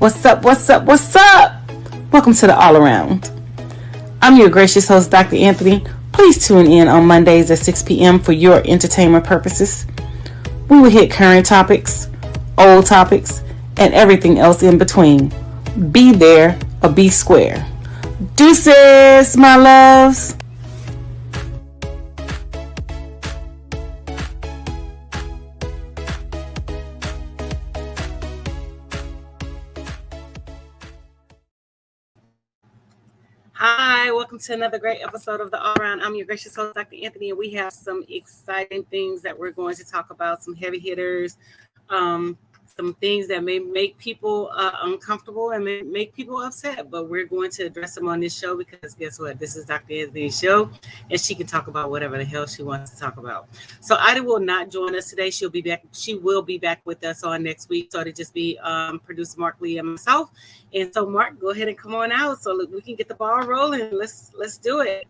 What's up? What's up? What's up? Welcome to the All Around. I'm your gracious host, Dr. Anthony. Please tune in on Mondays at 6 p.m. for your entertainment purposes. We will hit current topics, old topics, and everything else in between. Be there or be square. Deuces, my loves. Hi, welcome to another great episode of the All Around. I'm your gracious host, Dr. Anthony, and we have some exciting things that we're going to talk about, some heavy hitters, some things that may make people uncomfortable and may make people upset, but we're going to address them on this show because guess what? This is Dr. Anthony's show, and she can talk about whatever the hell she wants to talk about. So Ida will not join us today. She'll be back. She will be back with us on next week. So it'll just be producer Mark Lee and myself. And so, Mark, go ahead and come on out so we can get the ball rolling. Let's do it.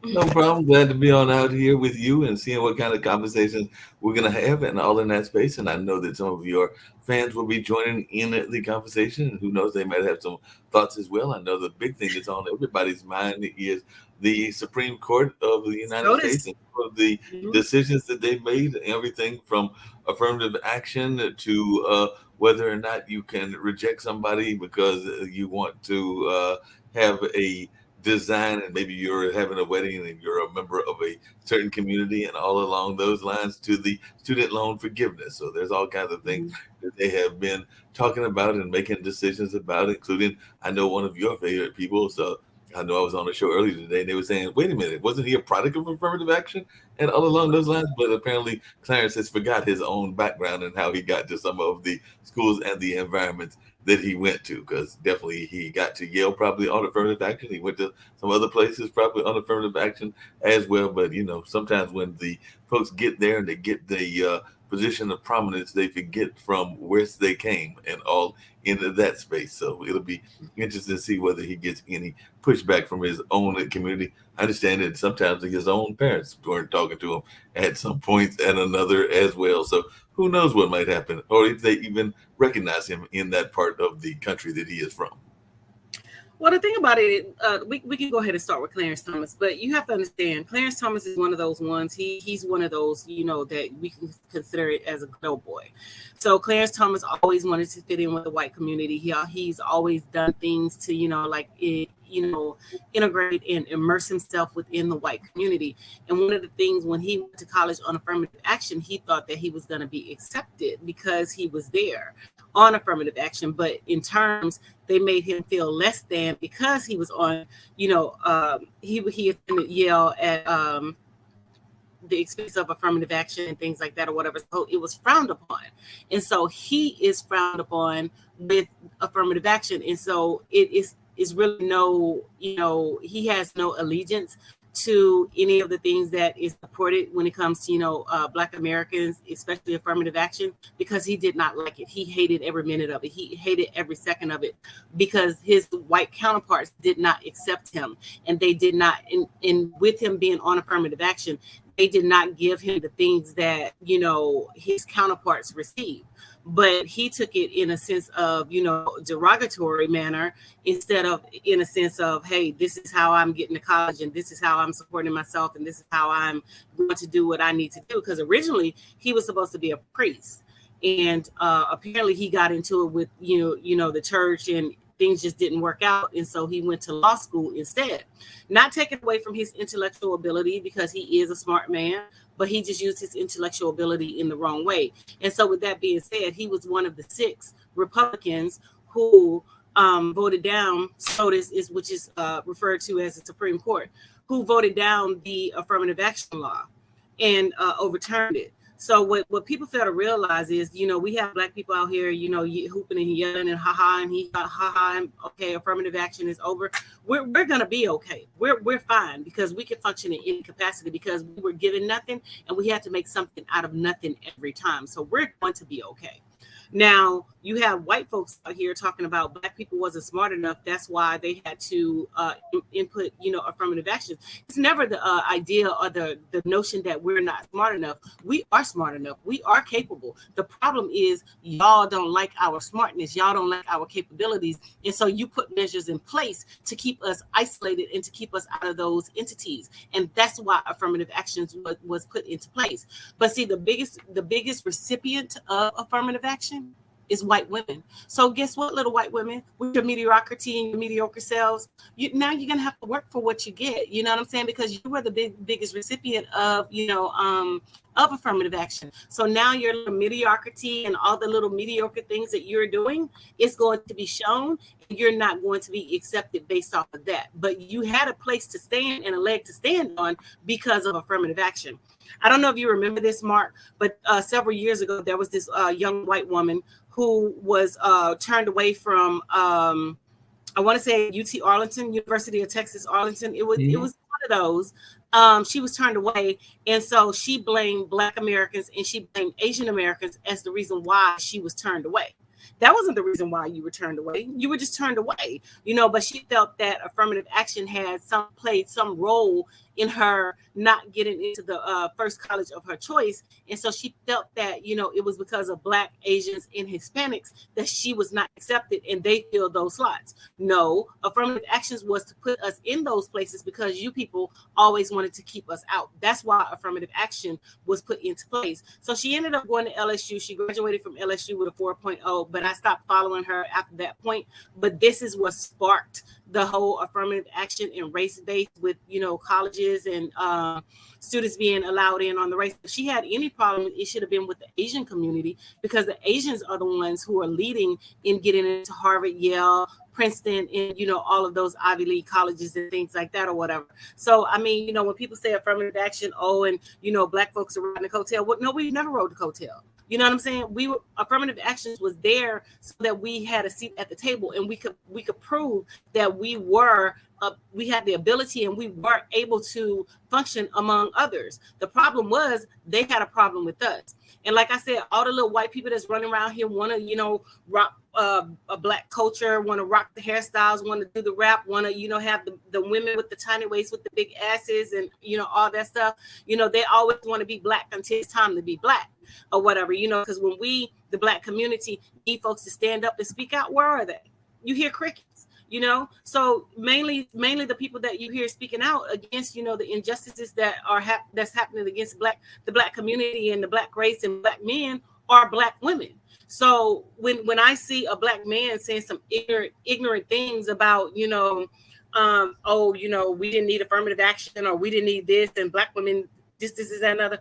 No problem. Glad to be on out here with you and seeing what kind of conversations we're going to have and all in that space. And I know that some of your fans will be joining in the conversation. And who knows, they might have some thoughts as well. I know the big thing that's on everybody's mind is the Supreme Court of the United States and the decisions that they've made, everything from affirmative action to whether or not you can reject somebody because you want to have a design, and maybe you're having a wedding and you're a member of a certain community, and all along those lines to the student loan forgiveness. So there's all kinds of things that they have been talking about and making decisions about, including, I know, one of your favorite people. So I know I was on a show earlier today and they were saying, wait a minute, wasn't he a product of affirmative action? And all along those lines, but apparently Clarence has forgot his own background and how he got to some of the schools and the environments that he went to, because definitely he got to Yale probably on affirmative action. He went to some other places probably on affirmative action as well. But, you know, sometimes when the folks get there and they get the position of prominence, they forget from whence they came and all into that space. So it'll be interesting to see whether he gets any pushback from his own community. I understand that sometimes his own parents weren't talking to him at some points and another as well. So who knows what might happen, or if they even recognize him in that part of the country that he is from. Well, the thing about it, we can go ahead and start with Clarence Thomas, but you have to understand, Clarence Thomas is one of those ones. He's one of those, you know, that we can consider it as a good old boy. So Clarence Thomas always wanted to fit in with the white community. He's always done things to, you know, like it, you know, integrate and immerse himself within the white community. And one of the things when he went to college on affirmative action, he thought that he was going to be accepted because he was there on affirmative action. But in terms, they made him feel less than because he was on, you know, he attended Yale at the expense of affirmative action and things like that or whatever. So it was frowned upon. And so he is frowned upon with affirmative action. And so it is really no, you know, he has no allegiance to any of the things that is supported when it comes to, you know, Black Americans, especially affirmative action, because he did not like it. He hated every minute of it. He hated every second of it because his white counterparts did not accept him, and they did not, in with him being on affirmative action, they did not give him the things that, you know, his counterparts received. But he took it in a sense of, you know, derogatory manner instead of in a sense of, hey, this is how I'm getting to college and this is how I'm supporting myself and this is how I'm going to do what I need to do. Because originally he was supposed to be a priest, and apparently he got into it with, you know, the church, and things just didn't work out. And so he went to law school instead, not taken away from his intellectual ability because he is a smart man, but he just used his intellectual ability in the wrong way. And so with that being said, he was one of the 6 Republicans who voted down SCOTUS, which is referred to as the Supreme Court, who voted down the affirmative action law and overturned it. So what people fail to realize is, you know, we have Black people out here, you know, hooping and yelling and ha-ha, and he ha-ha, and okay, affirmative action is over. We're going to be okay. We're fine because we can function in any capacity because we were given nothing and we had to make something out of nothing every time. So we're going to be okay. Now you have white folks out here talking about black people wasn't smart enough. That's why they had to input, affirmative action. It's never the idea or the notion that we're not smart enough. We are smart enough. We are capable. The problem is y'all don't like our smartness. Y'all don't like our capabilities. And so you put measures in place to keep us isolated and to keep us out of those entities. And that's why affirmative actions was put into place. But see, the biggest recipient of affirmative action is white women. So guess what, little white women, with your mediocrity and your mediocre selves, now you're gonna have to work for what you get. You know what I'm saying? Because you were the biggest recipient of affirmative action. So now your little mediocrity and all the little mediocre things that you're doing is going to be shown. And you're not going to be accepted based off of that. But you had a place to stand and a leg to stand on because of affirmative action. I don't know if you remember this, Mark, but several years ago, there was this young white woman who was turned away from, I want to say UT Arlington, University of Texas, Arlington. It was one of those. She was turned away. And so she blamed Black Americans and she blamed Asian Americans as the reason why she was turned away. That wasn't the reason why you were turned away. You were just turned away, but she felt that affirmative action had played some role in her not getting into the first college of her choice. And so she felt that, it was because of Black, Asians, and Hispanics that she was not accepted and they filled those slots. No, affirmative actions was to put us in those places because you people always wanted to keep us out. That's why affirmative action was put into place. So she ended up going to LSU. She graduated from LSU with a 4.0, but I stopped following her after that point. But this is what sparked the whole affirmative action and race-based with, colleges and students being allowed in on the race. If she had any problem, it should have been with the Asian community because the Asians are the ones who are leading in getting into Harvard, Yale, Princeton, and, all of those Ivy League colleges and things like that or whatever. So, I mean, when people say affirmative action, Black folks are riding the coattail. Well, no, we never rode the coattail. You know what I'm saying? Affirmative actions was there so that we had a seat at the table and we could prove that we had the ability and we were able to function among others. The problem was they had a problem with us. And like I said, all the little white people that's running around here want to, rock a Black culture, want to rock the hairstyles, want to do the rap, want to, have the women with the tiny waists with the big asses and, all that stuff. They always want to be Black until it's time to be Black or whatever, because when the Black community, need folks to stand up and speak out, where are they? You hear crickets. So mainly the people that you hear speaking out against, the injustices that that's happening against the Black community and the Black race and Black men are Black women. So when I see a Black man saying some ignorant things about, we didn't need affirmative action or we didn't need this and Black women, this is that, another.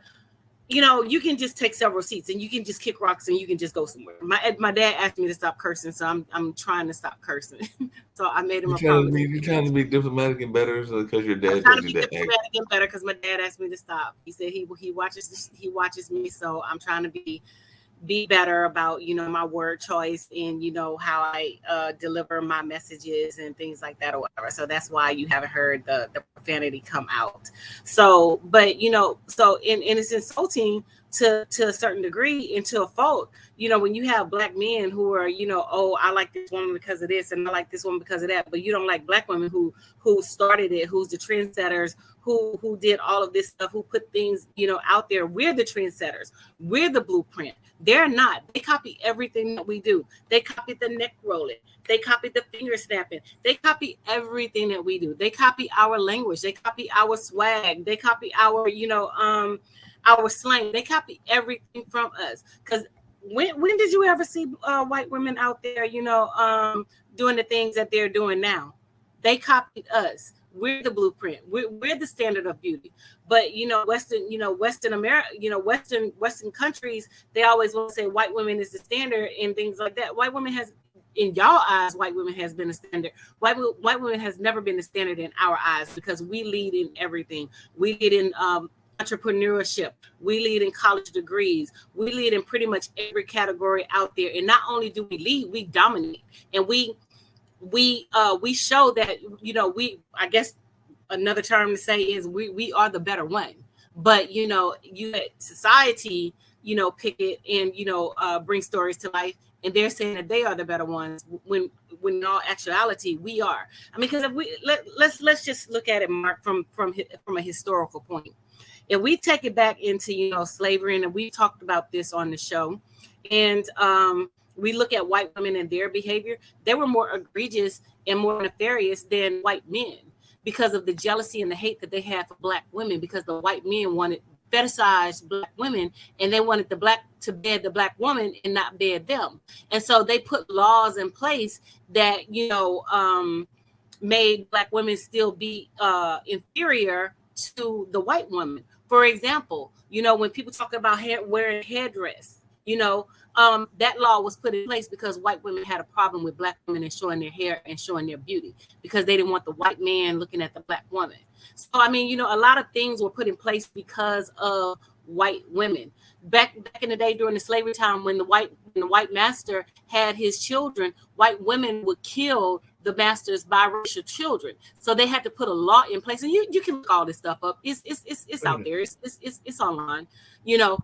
You can just take several seats and you can just kick rocks and you can just go somewhere. My dad asked me to stop cursing, so I'm trying to stop cursing. So I made him a promise. You're trying to be diplomatic and better because your dad trying to be diplomatic and better because my dad asked me to stop. He said he watches me, so I'm trying to be better about my word choice and how I deliver my messages and things like that or whatever. So that's why you haven't heard the profanity come out. So but so and it's insulting to a certain degree and to a fault, when you have Black men who are, I like this woman because of this and I like this woman because of that, but you don't like Black women who started it, who's the trendsetters, who did all of this stuff, who put things, out there. We're the trendsetters. We're the blueprint. They're not. They copy everything that we do. They copy the neck rolling. They copy the finger snapping. They copy everything that we do. They copy our language. They copy our swag. They copy our, our slang. They copy everything from us. Because when did you ever see white women out there, doing the things that they're doing now? They copied us. We're the blueprint. We're the standard of beauty. But Western America, Western countries, they always want to say white women is the standard and things like that. White women has, in y'all eyes, white women has been a standard. White women has never been the standard in our eyes because we lead in everything. We lead in entrepreneurship. We lead in college degrees. We lead in pretty much every category out there. And not only do we lead, we dominate. And we show that, I guess another term to say is we are the better one. But, society picket and bring stories to life, and they're saying that they are the better ones when in all actuality we are. I mean, because if we let's just look at it, Mark, from a historical point. If we take it back into slavery, and we talked about this on the show, and we look at white women and their behavior, they were more egregious and more nefarious than white men because of the jealousy and the hate that they had for black women, because the white men wanted fetishized black women, and they wanted the black to bed the black woman and not bed them. And so they put laws in place that made black women still be inferior to the white woman. For example, when people talk about wearing headdress, that law was put in place because white women had a problem with black women and showing their hair and showing their beauty, because they didn't want the white man looking at the black woman. So, I mean, a lot of things were put in place because of white women. Back in the day during the slavery time, when the white master had his children, white women would kill the master's biracial children. So they had to put a law in place, and you can look all this stuff up. It's out there. It's online.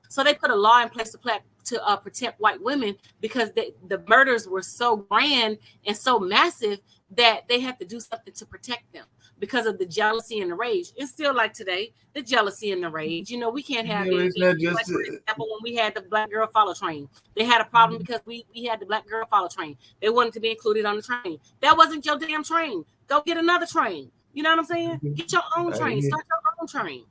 So they put a law in place to protect white women, because the murders were so grand and so massive that they had to do something to protect them because of the jealousy and the rage. It's still like today, the jealousy and the rage. We can't have anything. Like, for example, when we had the Black Girl Follow Train, they had a problem because we had the Black Girl Follow Train. They wanted to be included on the train. That wasn't your damn train. Go get another train. You know what I'm saying? Get your own train. Start your own train.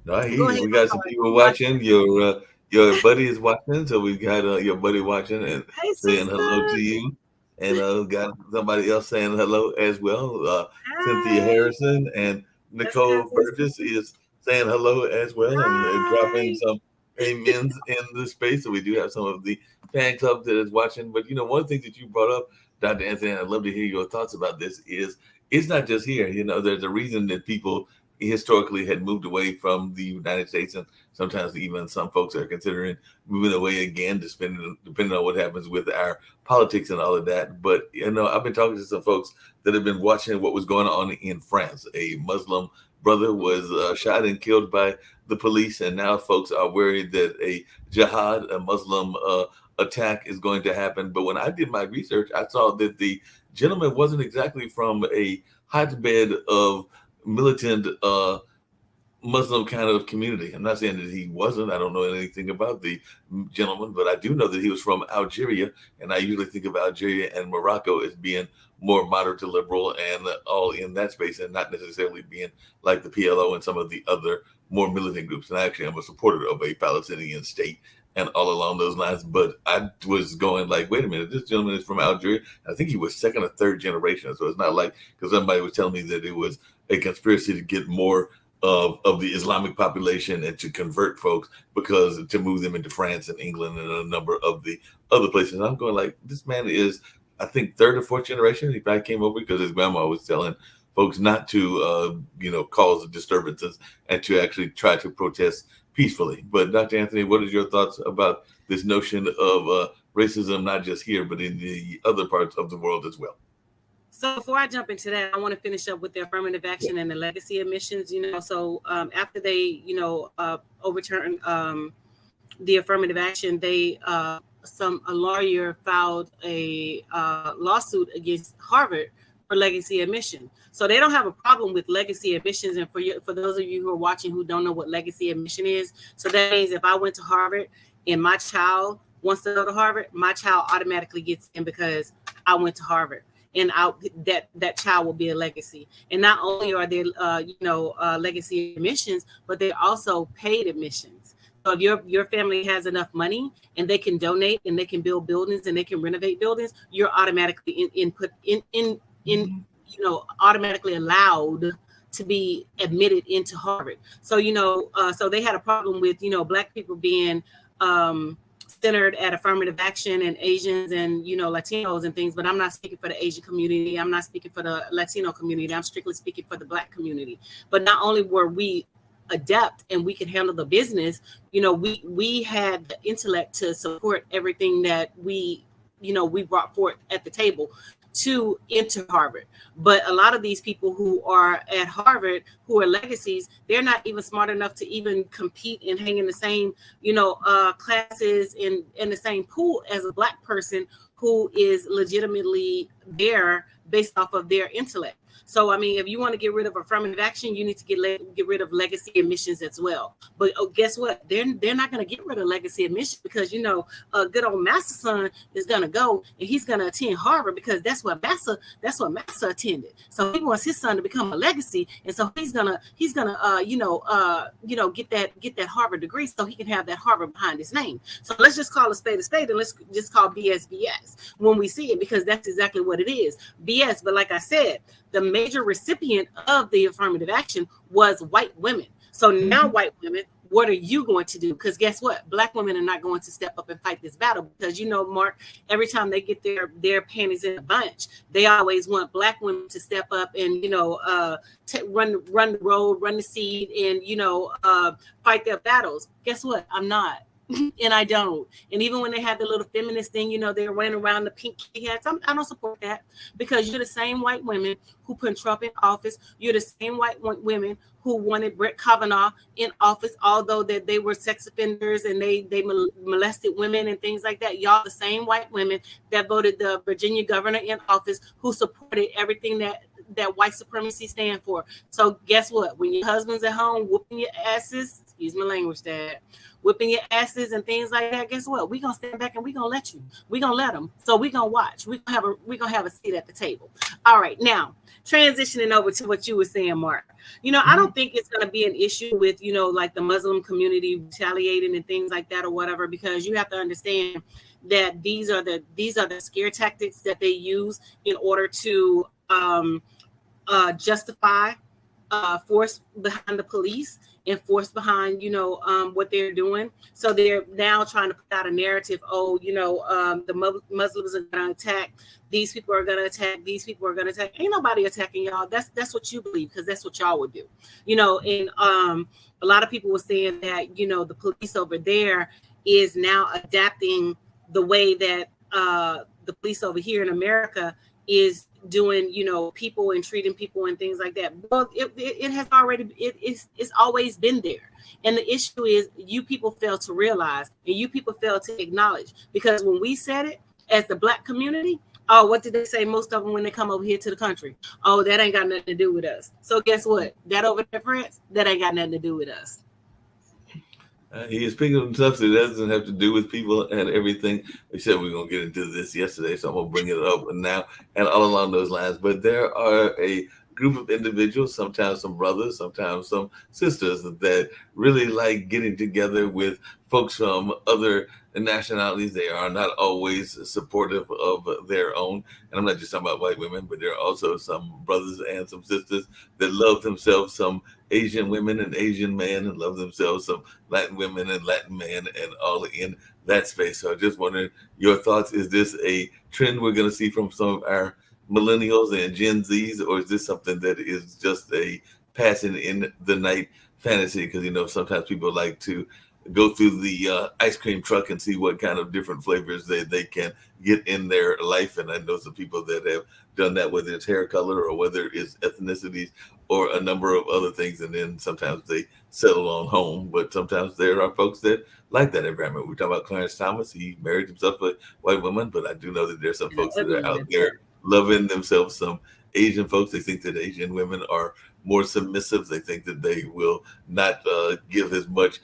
No, I hear you. We got some people watching. Your buddy is watching, so we got your buddy watching and saying hello to you. And got somebody else saying hello as well. Cynthia Harrison and Nicole Burgess is saying hello as well, and dropping some amens in the space. So we do have some of the fan club that is watching. But one thing that you brought up, Dr. Anthony, and I'd love to hear your thoughts about this, is it's not just here. There's a reason that people historically had moved away from the United States, and sometimes even some folks are considering moving away again, depending on what happens with our politics and all of that. But I've been talking to some folks that have been watching what was going on in France. A Muslim brother was shot and killed by the police, and now folks are worried that a jihad, a Muslim attack, is going to happen. But when I did my research, I saw that the gentleman wasn't exactly from a hotbed of militant Muslim kind of community. I'm not saying that he wasn't. I don't know anything about the gentleman, but I do know that he was from Algeria, and I usually think of Algeria and Morocco as being more moderate to liberal and all in that space, and not necessarily being like the PLO and some of the other more militant groups. And actually, I'm a supporter of a Palestinian state and all along those lines. But I was going like, wait a minute, this gentleman is from Algeria. I think he was second or third generation. So it's not like, because somebody was telling me that it was a conspiracy to get more of the Islamic population and to convert folks, because to move them into France and England and a number of the other places. And I'm going like, this man is, I think, third or fourth generation. He probably came over because his grandma was telling folks not to, cause disturbances and to actually try to protest peacefully. But Dr. Anthony, what is your thoughts about this notion of racism, not just here, but in the other parts of the world as well? So before I jump into that, I want to finish up with the affirmative action and the legacy admissions. So after they, overturned the affirmative action, a lawyer filed a lawsuit against Harvard for legacy admission. So they don't have a problem with legacy admissions. And for those of you who are watching who don't know what legacy admission is, so that means if I went to Harvard and my child wants to go to Harvard, my child automatically gets in because I went to Harvard. And that child will be a legacy. And not only are there, legacy admissions, but they're also paid admissions. So if your family has enough money and they can donate and they can build buildings and they can renovate buildings, you're automatically automatically allowed to be admitted into Harvard. So so they had a problem with Black people being centered at affirmative action, and Asians and Latinos and things, but I'm not speaking for the Asian community. I'm not speaking for the Latino community. I'm strictly speaking for the Black community. But not only were we adept and we could handle the business, we had the intellect to support everything that we brought forth at the table. to enter Harvard. But a lot of these people who are at Harvard, who are legacies, they're not even smart enough to even compete and hang in the same, classes in the same pool as a Black person who is legitimately there based off of their intellect. So, I mean, if you want to get rid of affirmative action, you need to get rid of legacy admissions as well. But guess what? They're not going to get rid of legacy admissions because, good old Master son is going to go and he's going to attend Harvard because that's what Master attended. So he wants his son to become a legacy, and so he's gonna get that Harvard degree so he can have that Harvard behind his name. So let's just call a spade, and let's just call BS when we see it, because that's exactly what it is, BS. But like I said, the major recipient of the affirmative action was white women. So now white women, what are you going to do? Because guess what? Black women are not going to step up and fight this battle because, Mark, every time they get their panties in a bunch, they always want Black women to step up and, run the road, run the seed, and, fight their battles. Guess what? I'm not. And I don't. And even when they had the little feminist thing, they're running around the pink hats. I don't support that because you're the same white women who put Trump in office. You're the same white women who wanted Brett Kavanaugh in office, although that they were sex offenders and they molested women and things like that. Y'all the same white women that voted the Virginia governor in office who supported everything that white supremacy stand for. So guess what? When your husband's at home whooping your asses, excuse my language, Dad, whipping your asses and things like that, guess what? We're going to stand back and we're going to let you. We're going to let them. So we're going to watch. We're going to have a seat at the table. All right. Now, transitioning over to what you were saying, Mark. I don't think it's going to be an issue with, like the Muslim community retaliating and things like that or whatever, because you have to understand that these are the scare tactics that they use in order to justify force behind the police and force behind, what they're doing. So they're now trying to put out a narrative. The Muslims are going to attack. These people are going to attack. These people are going to attack. Ain't nobody attacking y'all. That's what you believe, because that's what y'all would do. And a lot of people were saying that, the police over there is now adapting the way that the police over here in America is doing, people and treating people and things like that. Well, it has already, it's always been there. And the issue is you people fail to realize and you people fail to acknowledge, because when we said it as the Black community, oh, what did they say? Most of them when they come over here to the country, oh, that ain't got nothing to do with us. So guess what? That over there, France, that ain't got nothing to do with us. He is speaking of stuff that doesn't have to do with people and everything. We said we are going to get into this yesterday, so I'm going to bring it up now and all along those lines. But there are a group of individuals, sometimes some brothers, sometimes some sisters, that really like getting together with folks from other nationalities. They are not always supportive of their own. And I'm not just talking about white women, but there are also some brothers and some sisters that love themselves some Asian women and Asian men, and love themselves some Latin women and Latin men, and all in that space. So I just wondering your thoughts. Is this a trend we're going to see from some of our millennials and Gen Zs, or is this something that is just a passing in the night fantasy? Because, sometimes people like to go through the ice cream truck and see what kind of different flavors they can get in their life. And I know some people that have done that, whether it's hair color or whether it's ethnicities or a number of other things. And then sometimes they settle on home. But sometimes there are folks that like that environment. We're talking about Clarence Thomas. He married himself a white woman, but I do know that there's some folks that are out there loving themselves some Asian folks. They think that Asian women are more submissive. They think that they will not give as much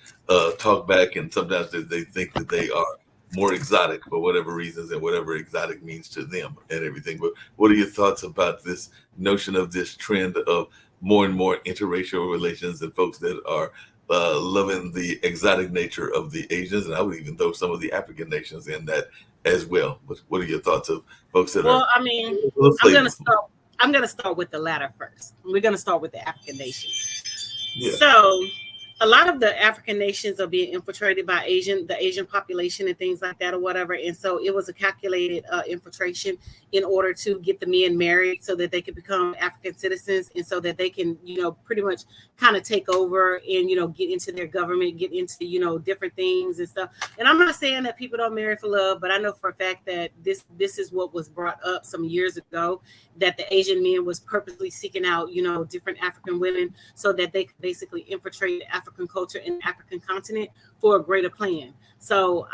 talk back, and sometimes they think that they are more exotic for whatever reasons and whatever exotic means to them and everything. But what are your thoughts about this notion of this trend of more and more interracial relations and folks that are loving the exotic nature of the Asians? And I would even throw some of the African nations in that as well. But what are your thoughts of folks that are? Well, I mean, I'm gonna start with the latter first. We're gonna start with the African nations. Yeah. So a lot of the African nations are being infiltrated by the Asian population and things like that or whatever. And so it was a calculated infiltration in order to get the men married so that they could become African citizens and so that they can, pretty much kind of take over and, get into their government, get into, different things and stuff. And I'm not saying that people don't marry for love, but I know for a fact that this is what was brought up some years ago, that the Asian men was purposely seeking out, different African women so that they could basically infiltrate the African culture and the African continent for a greater plan. So,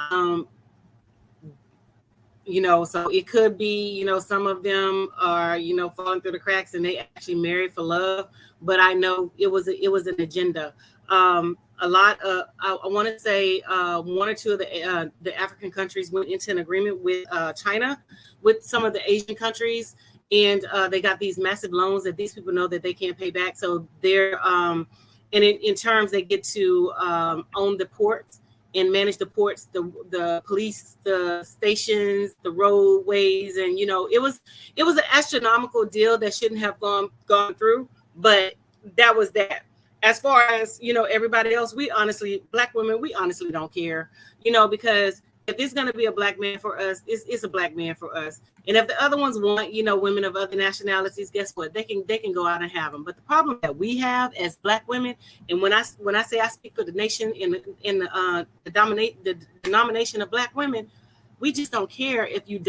so it could be, some of them are, falling through the cracks and they actually married for love. But I know it was an agenda. A lot of, I want to say one or two of the African countries went into an agreement with China, with some of the Asian countries. And they got these massive loans that these people know that they can't pay back. So they're, and in terms, they get to own the ports and manage the ports, the police, the stations, the roadways. And, it was an astronomical deal that shouldn't have gone through. But that was that. As far as, everybody else, Black women, we honestly don't care, because if it's going to be a Black man for us, it's a Black man for us. And if the other ones want, women of other nationalities, guess what? They can go out and have them. But the problem that we have as Black women, and when I say I speak for the nation in the denomination of Black women, we just don't care if you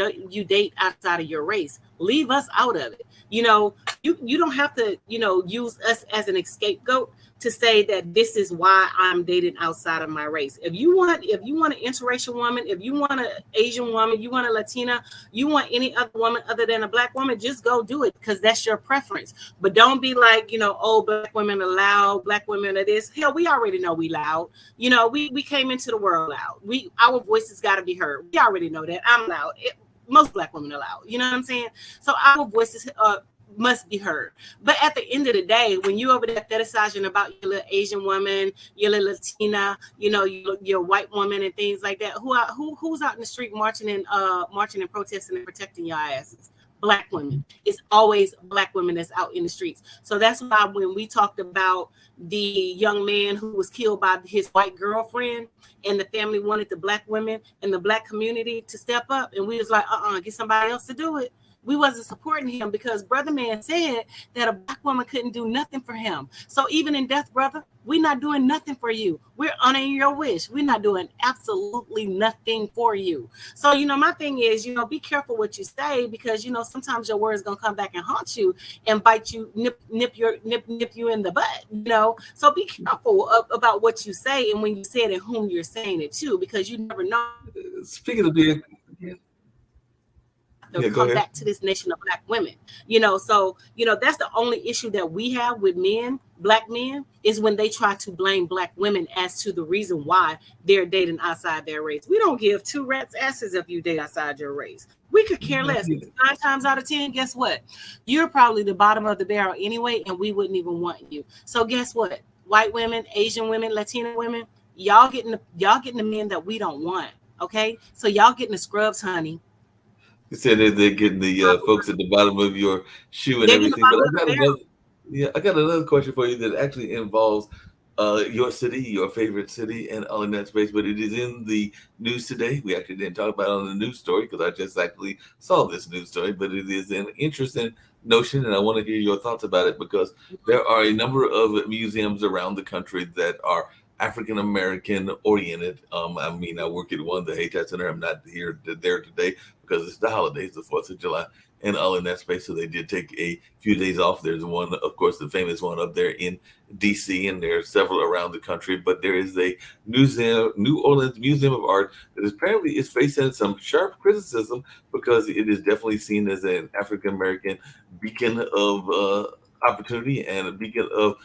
date outside of your race. Leave us out of it. You don't have to, use us as an scapegoat to say that this is why I'm dating outside of my race. If you want an interracial woman, if you want an Asian woman, you want a Latina, you want any other woman other than a Black woman, just go do it because that's your preference. But don't be like, oh, Black women are loud, Black women are this. Hell, we already know we loud. We came into the world loud. Our voices got to be heard. We already know that. I'm loud. Most Black women are loud. You know what I'm saying? So our voices must be heard. But at the end of the day, when you over there fetishizing about your little Asian woman, your little Latina, your white woman and things like that, who's out in the street marching and protesting and protecting your asses? Black women. It's always Black women that's out in the streets. So that's why when we talked about the young man who was killed by his white girlfriend and the family wanted the Black women and the Black community to step up, and we was like, get somebody else to do it. We wasn't supporting him because brother man said that a Black woman couldn't do nothing for him. So even in death, brother, we're not doing nothing for you. We're honoring your wish. We're not doing absolutely nothing for you. So, my thing is, be careful what you say because, sometimes your words going to come back and haunt you and bite you, nip you in the butt, So be careful about what you say and when you say it and whom you're saying it to, because you never know. Speaking of being... come back to this nation of Black women, so that's the only issue that we have with men, Black men, is when they try to blame Black women as to the reason why they're dating outside their race. We don't give two rats asses if you date outside your race. We could care less. 9 times out of 10, guess what? You're probably the bottom of the barrel anyway, and we wouldn't even want you. So guess what? White women, Asian women, Latina women, y'all getting the men that we don't want. Okay, so y'all getting the scrubs, honey. You said that they're getting the folks at the bottom of your shoe and everything. But I got another question for you that actually involves your city, your favorite city, and all in that space. But it is in the news today. We actually didn't talk about it on the news story because I just actually saw this news story. But it is an interesting notion, and I want to hear your thoughts about it because there are a number of museums around the country that are African American oriented. I work at one, the Hayti Center. I'm not there today because it's the holidays, the 4th of July, and all in that space. So they did take a few days off. There's one, of course, the famous one up there in DC, and there are several around the country. But there is a New Orleans Museum of Art that apparently is facing some sharp criticism because it is definitely seen as an African American beacon of opportunity and a beacon of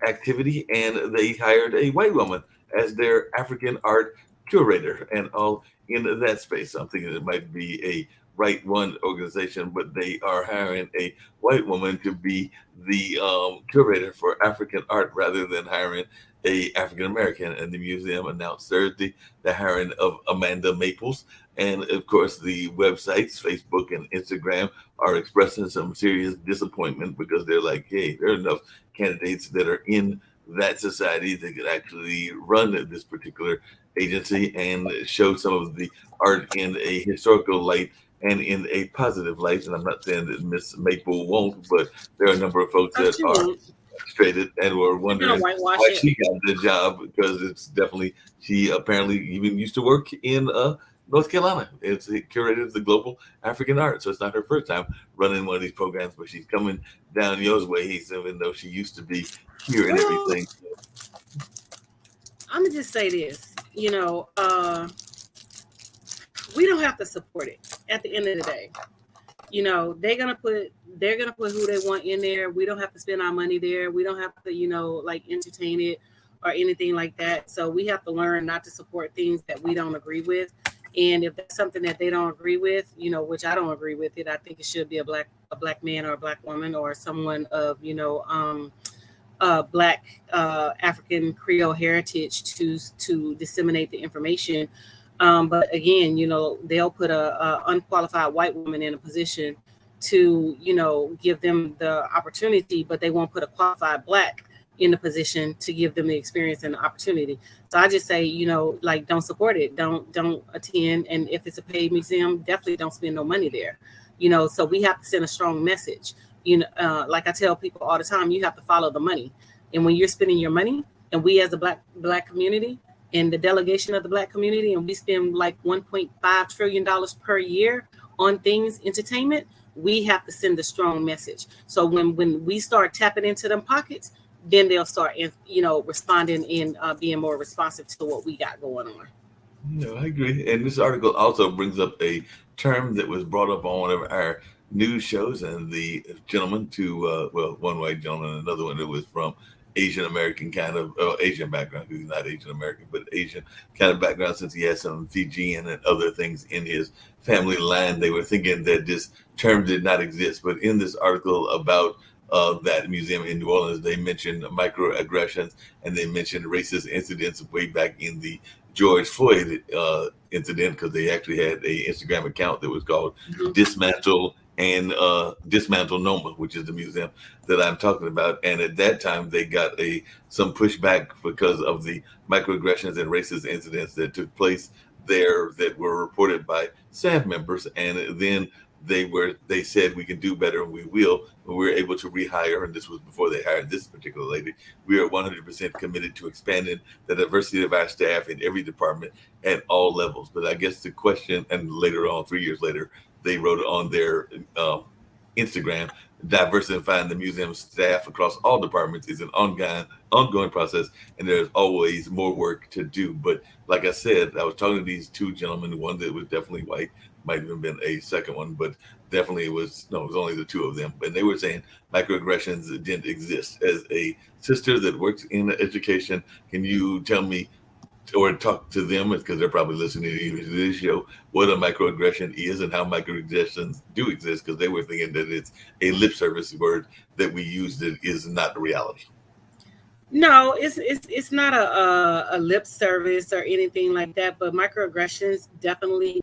activity, and they hired a white woman as their African art curator and all in that space. So I'm thinking it might be a right-run organization, but they are hiring a white woman to be the curator for African art rather than hiring a African American. And the museum announced Thursday the hiring of Amanda Maples. And of course, the websites, Facebook and Instagram, are expressing some serious disappointment because they're like, hey, there are enough candidates that are in that society that could actually run this particular agency and show some of the art in a historical light and in a positive light. And I'm not saying that Miss Maple won't, but there are a number of folks Oh, that she are won't. frustrated and were She's gonna wondering whitewash why it. she got the job, because it's definitely, she apparently even used to work in North Carolina. It's curated the global African art. So it's not her first time running one of these programs, but she's coming down yours way, even though she used to be here and Well, everything. I'm gonna just say this. We don't have to support it. At the end of the day, they're gonna put who they want in there. We don't have to spend our money there. We don't have to, like entertain it or anything like that. So we have to learn not to support things that we don't agree with. And if that's something that they don't agree with, which I don't agree with it, I think it should be a black man or a black woman or someone of black African Creole heritage to disseminate the information. But again, they'll put a unqualified white woman in a position to, give them the opportunity, but they won't put a qualified black in the position to give them the experience and the opportunity. So I just say, like, don't support it. Don't attend. And if it's a paid museum, definitely don't spend no money there. So we have to send a strong message. Like I tell people all the time, you have to follow the money. And when you're spending your money, and we as a black community and the delegation of the black community, and we spend like $1.5 trillion per year on things, entertainment, we have to send a strong message. So when we start tapping into them pockets, then they'll start, responding and being more responsive to what we got going on. No, I agree. And this article also brings up a term that was brought up on one of our news shows, and the gentleman one white gentleman, another one that was from Asian American kind of Asian background. He's not Asian American, but Asian kind of background, since he has some Fijian and other things in his family line. They were thinking that this term did not exist, but in this article about that museum in New Orleans, they mentioned microaggressions, and they mentioned racist incidents way back in the George Floyd incident, because they actually had a Instagram account that was called Mhm. Dismantle Noma, which is the museum that I'm talking about. And at that time, they got some pushback because of the microaggressions and racist incidents that took place there that were reported by staff members. And then they said we can do better and we will. And we were able to rehire, and this was before they hired this particular lady. We are 100% committed to expanding the diversity of our staff in every department at all levels. But I guess the question, and later on, 3 years later, they wrote on their Instagram, diversifying the museum staff across all departments is an ongoing process, and there's always more work to do. But like I said, I was talking to these two gentlemen, one that was definitely white, might have even been a second one, but definitely it was only the two of them. And they were saying microaggressions didn't exist. As a sister that works in education, can you tell me or talk to them, because they're probably listening to this show, what a microaggression is and how microaggressions do exist? Because they were thinking that it's a lip service word that we use that is not the reality. No, it's not a lip service or anything like that. But microaggressions definitely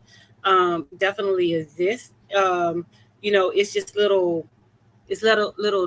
exist. It's just little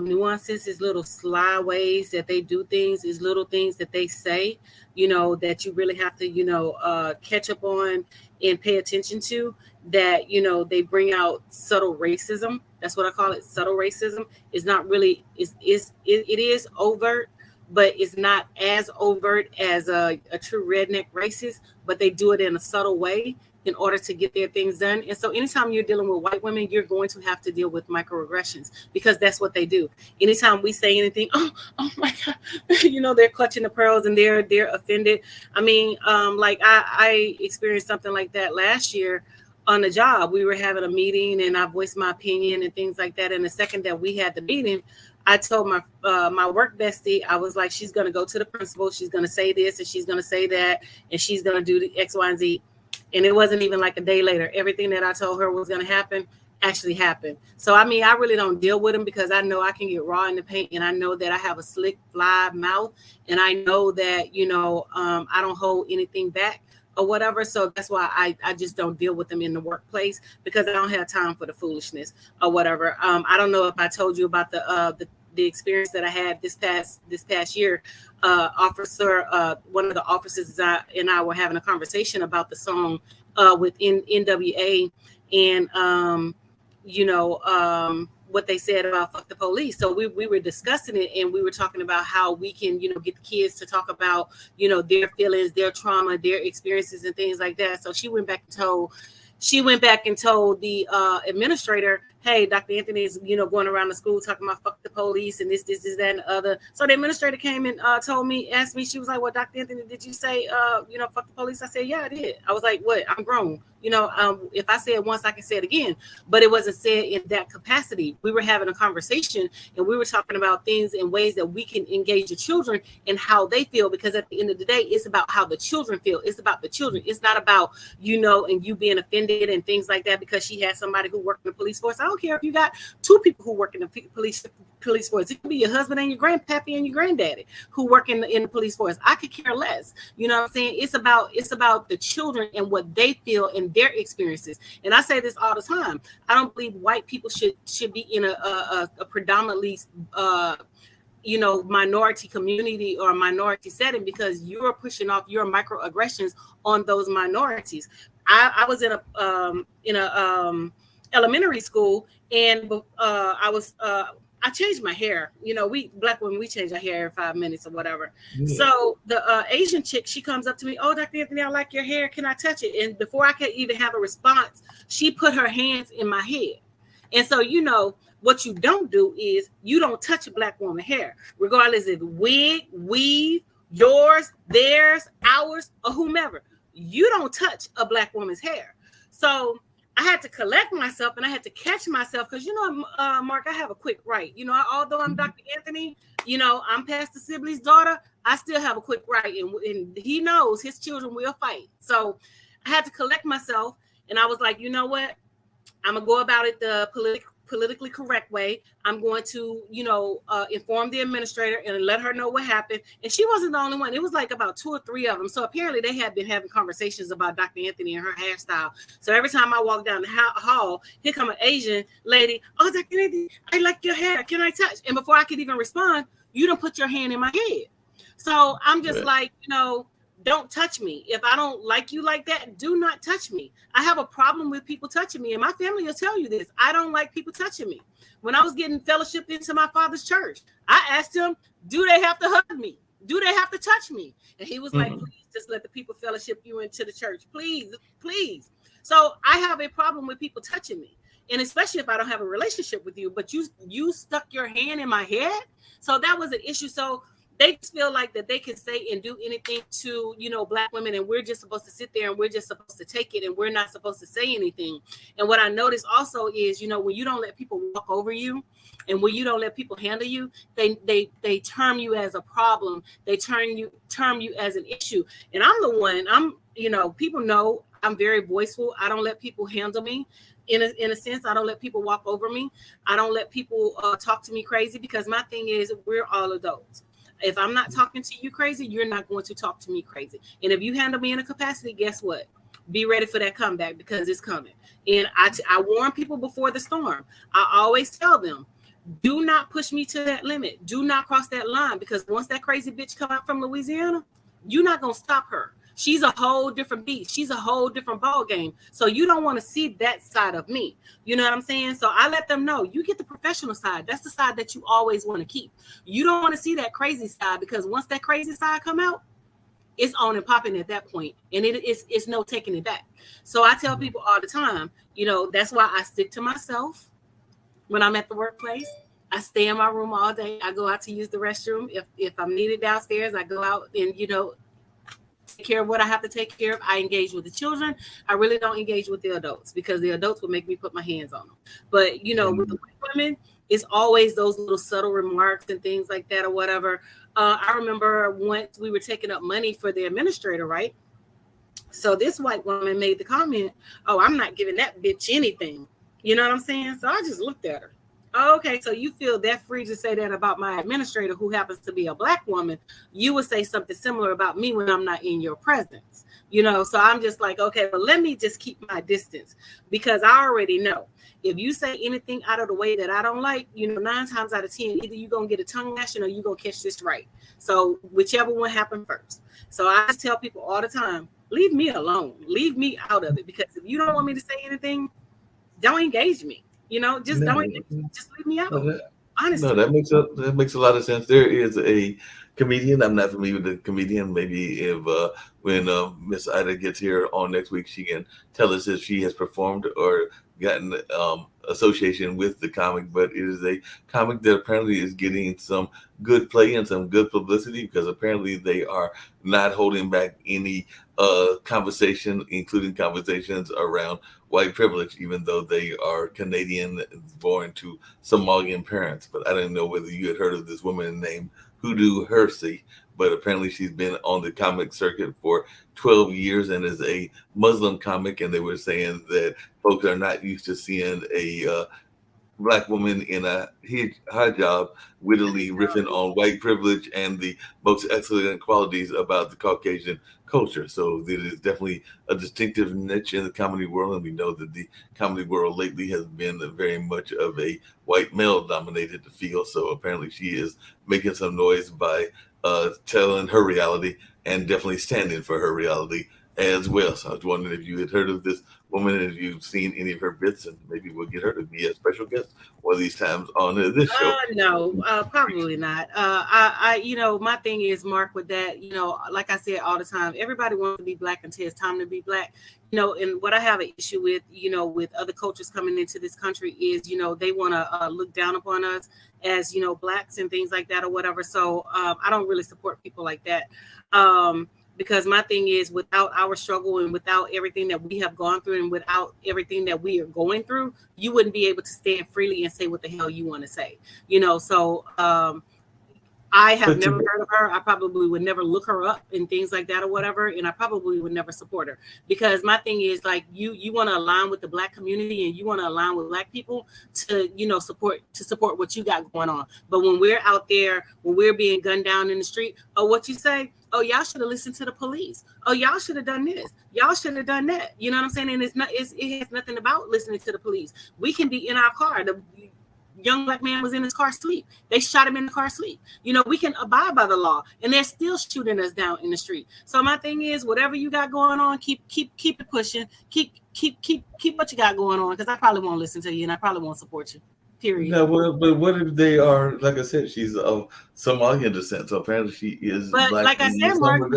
nuances, it's little sly ways that they do things, it's little things that they say, that you really have to, catch up on and pay attention to. That they bring out subtle racism. That's what I call it. Subtle racism is not really it is overt, but it's not as overt as a true redneck racist. But they do it in a subtle way in order to get their things done. And so anytime you're dealing with white women, you're going to have to deal with microaggressions, because that's what they do. Anytime we say anything, oh my God, they're clutching the pearls and they're offended. I mean, like I experienced something like that last year on the job. We were having a meeting and I voiced my opinion and things like that. And the second that we had the meeting, I told my work bestie, I was like, she's going to go to the principal. She's going to say this and she's going to say that, and she's going to do the X, Y, and Z. And it wasn't even like a day later. Everything that I told her was going to happen actually happened. So, I mean, I really don't deal with them, because I know I can get raw in the paint, and I know that I have a slick, fly mouth, and I know that, I don't hold anything back or whatever. So that's why I just don't deal with them in the workplace, because I don't have time for the foolishness or whatever. I don't know if I told you about the experience that I had this past year. Officer, one of the officers and I were having a conversation about the song within NWA, and what they said about fuck the police. So we were discussing it, and we were talking about how we can, get the kids to talk about, their feelings, their trauma, their experiences and things like that. So she went back and told the administrator, hey, Dr. Anthony is, going around the school talking about fuck the police and this, that, and the other. So the administrator came and asked me, she was like, well, Dr. Anthony, did you say, fuck the police? I said, yeah, I did. I was like, what? I'm grown. If I say it once, I can say it again, but it wasn't said in that capacity. We were having a conversation, and we were talking about things and ways that we can engage the children and how they feel, because at the end of the day, it's about how the children feel. It's about the children. It's not about, and you being offended and things like that because she has somebody who worked in the police force. I don't care if you got two people who work in the police force. It could be your husband and your grandpappy and your granddaddy who work in the police force. I could care less. You know what I'm saying? It's about the children and what they feel and their experiences. And I say this all the time. I don't believe white people should be in a predominantly minority community or minority setting, because you're pushing off your microaggressions on those minorities. I was in a elementary school, and I changed my hair. We black women, we change our hair every 5 minutes or whatever. Yeah. So the Asian chick, she comes up to me, oh, Dr. Anthony, I like your hair. Can I touch it? And before I could even have a response, she put her hands in my head. And so, what you don't do is you don't touch a black woman's hair, regardless if wig, weave, yours, theirs, ours, or whomever. You don't touch a black woman's hair. So I had to collect myself, and I had to catch myself, because, Mark, I have a quick right. Although I'm Dr. Anthony, I'm Pastor Sibley's daughter, I still have a quick right, and he knows his children will fight. So I had to collect myself, and I was like, you know what? I'm going to go about it the politically correct way. I'm going to, inform the administrator and let her know what happened. And she wasn't the only one. It was like about 2 or 3 of them. So apparently they had been having conversations about Dr. Anthony and her hairstyle. So every time I walk down the hall, here come an Asian lady. Oh, Dr. Anthony, I like your hair. Can I touch? And before I could even respond, you don't put your hand in my head. So I'm just like, don't touch me. If I don't like you like that, do not touch me. I have a problem with people touching me, and my family will tell you this. I don't like people touching me. When I was getting fellowship into my father's church, I asked him, do they have to hug me? Do they have to touch me? And he was like, please just let the people fellowship you into the church. Please, please. So I have a problem with people touching me. And especially if I don't have a relationship with you, but you stuck your hand in my head. So that was an issue. So they just feel like that they can say and do anything to, black women, and we're just supposed to sit there and we're just supposed to take it, and we're not supposed to say anything. And what I noticed also is, when you don't let people walk over you, and when you don't let people handle you, they term you as a problem. They term you as an issue. And I'm the one. People know I'm very voiceful. I don't let people handle me. In a sense, I don't let people walk over me. I don't let people talk to me crazy, because my thing is, we're all adults. If I'm not talking to you crazy, you're not going to talk to me crazy. And if you handle me in a capacity, guess what? Be ready for that comeback, because it's coming. And I warn people before the storm. I always tell them, do not push me to that limit. Do not cross that line, because once that crazy bitch come out from Louisiana, you're not going to stop her. She's a whole different beast. She's a whole different ball game. So you don't want to see that side of me. You know what I'm saying? So I let them know, you get the professional side. That's the side that you always want to keep. You don't want to see that crazy side, because once that crazy side come out, it's on and popping at that point. And it's no taking it back. So I tell people all the time, that's why I stick to myself when I'm at the workplace. I stay in my room all day. I go out to use the restroom. If I'm needed downstairs, I go out and, take care of what I have to take care of. I engage with the children. I really don't engage with the adults, because the adults would make me put my hands on them. But, with the white women, it's always those little subtle remarks and things like that or whatever. I remember once we were taking up money for the administrator, right? So this white woman made the comment, oh, I'm not giving that bitch anything. You know what I'm saying? So I just looked at her. Okay, so you feel that free to say that about my administrator who happens to be a black woman. You would say something similar about me when I'm not in your presence. So I'm just like, okay, well, let me just keep my distance because I already know if you say anything out of the way that I don't like, 9 times out of 10, either you're going to get a tongue lashing or you're going to catch this right. So whichever one happened first. So I just tell people all the time, leave me alone, leave me out of it, because if you don't want me to say anything, don't engage me. Just don't just leave me out. Honestly. No, that makes a lot of sense. There is a comedian. I'm not familiar with the comedian. Maybe if when Miss Ida gets here on next week, she can tell us if she has performed or gotten association with the comic. But it is a comic that apparently is getting some good play and some good publicity because apparently they are not holding back any conversation, including conversations around white privilege, even though they are Canadian, born to Somalian parents. But I didn't know whether you had heard of this woman named Hoodoo Hersey, but apparently she's been on the comic circuit for 12 years and is a Muslim comic. And they were saying that folks are not used to seeing a black woman in a hijab wittily riffing on white privilege and the most excellent qualities about the Caucasian culture. So it is definitely a distinctive niche in the comedy world. And we know that the comedy world lately has been very much of a white male dominated field. So apparently she is making some noise by telling her reality and definitely standing for her reality as well. So I was wondering if you had heard of this woman and if you've seen any of her bits, and maybe we'll get her to be a special guest one of these times on this show. No, probably not. My thing is, Mark, with that, like I said all the time, everybody wants to be black until it's time to be black. And what I have an issue with, with other cultures coming into this country is, they want to look down upon us as, blacks and things like that or whatever. So I don't really support people like that. Because my thing is, without our struggle and without everything that we have gone through and without everything that we are going through, you wouldn't be able to stand freely and say what the hell you want to say. So I have never heard of her. I probably would never look her up and things like that or whatever. And I probably would never support her because my thing is like you want to align with the black community and you want to align with black people to, support what you got going on. But when we're out there, when we're being gunned down in the street, or what you say, oh, y'all should have listened to the police. Oh, y'all should have done this. Y'all should have done that. You know what I'm saying? And it has nothing about listening to the police. We can be in our car. The young black man was in his car asleep. They shot him in the car asleep. We can abide by the law, and they're still shooting us down in the street. So my thing is, whatever you got going on, keep it pushing. Keep what you got going on, because I probably won't listen to you, and I probably won't support you. Period. No, but what if they are, like I said, she's of Somalian descent, so apparently she is but black. Like I said, Mark,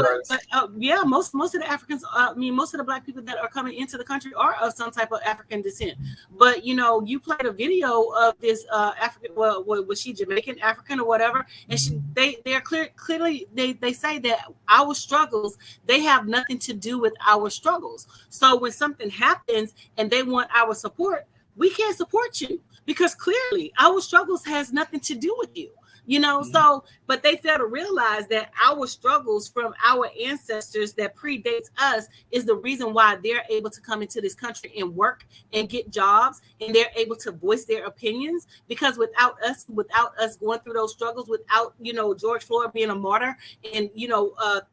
yeah, most of the Africans, most of the black people that are coming into the country are of some type of African descent. But you played a video of this African, well, was she Jamaican, African, or whatever? And they're clearly they say that our struggles, they have nothing to do with our struggles. So when something happens and they want our support, we can't support you. Because clearly our struggles has nothing to do with you, So, but they fail to realize that our struggles from our ancestors that predates us is the reason why they're able to come into this country and work and get jobs, and they're able to voice their opinions. Because without us going through those struggles, without, George Floyd being a martyr and,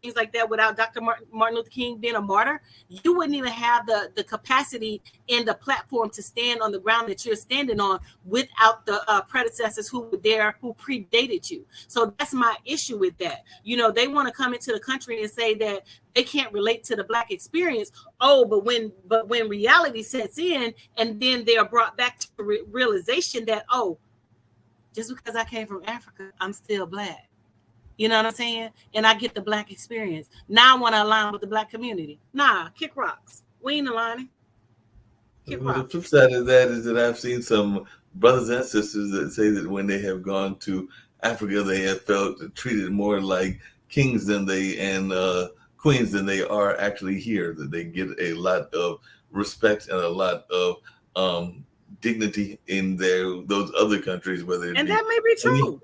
things like that, without Dr. Martin Luther King being a martyr, you wouldn't even have the capacity and the platform to stand on the ground that you're standing on without the predecessors who were there, who predated you. So that's my issue with that. They want to come into the country and say that they can't relate to the black experience. Oh, but when reality sets in, and then they are brought back to the realization that, oh, just because I came from Africa, I'm still black. You know what I'm saying? And I get the black experience. Now I want to align with the black community. Nah, kick rocks. We ain't aligning. Well, the flip side of that is that I've seen some brothers and sisters that say that when they have gone to Africa, they have felt treated more like kings and queens than they are actually here. That they get a lot of respect and a lot of dignity in those other countries. That may be true.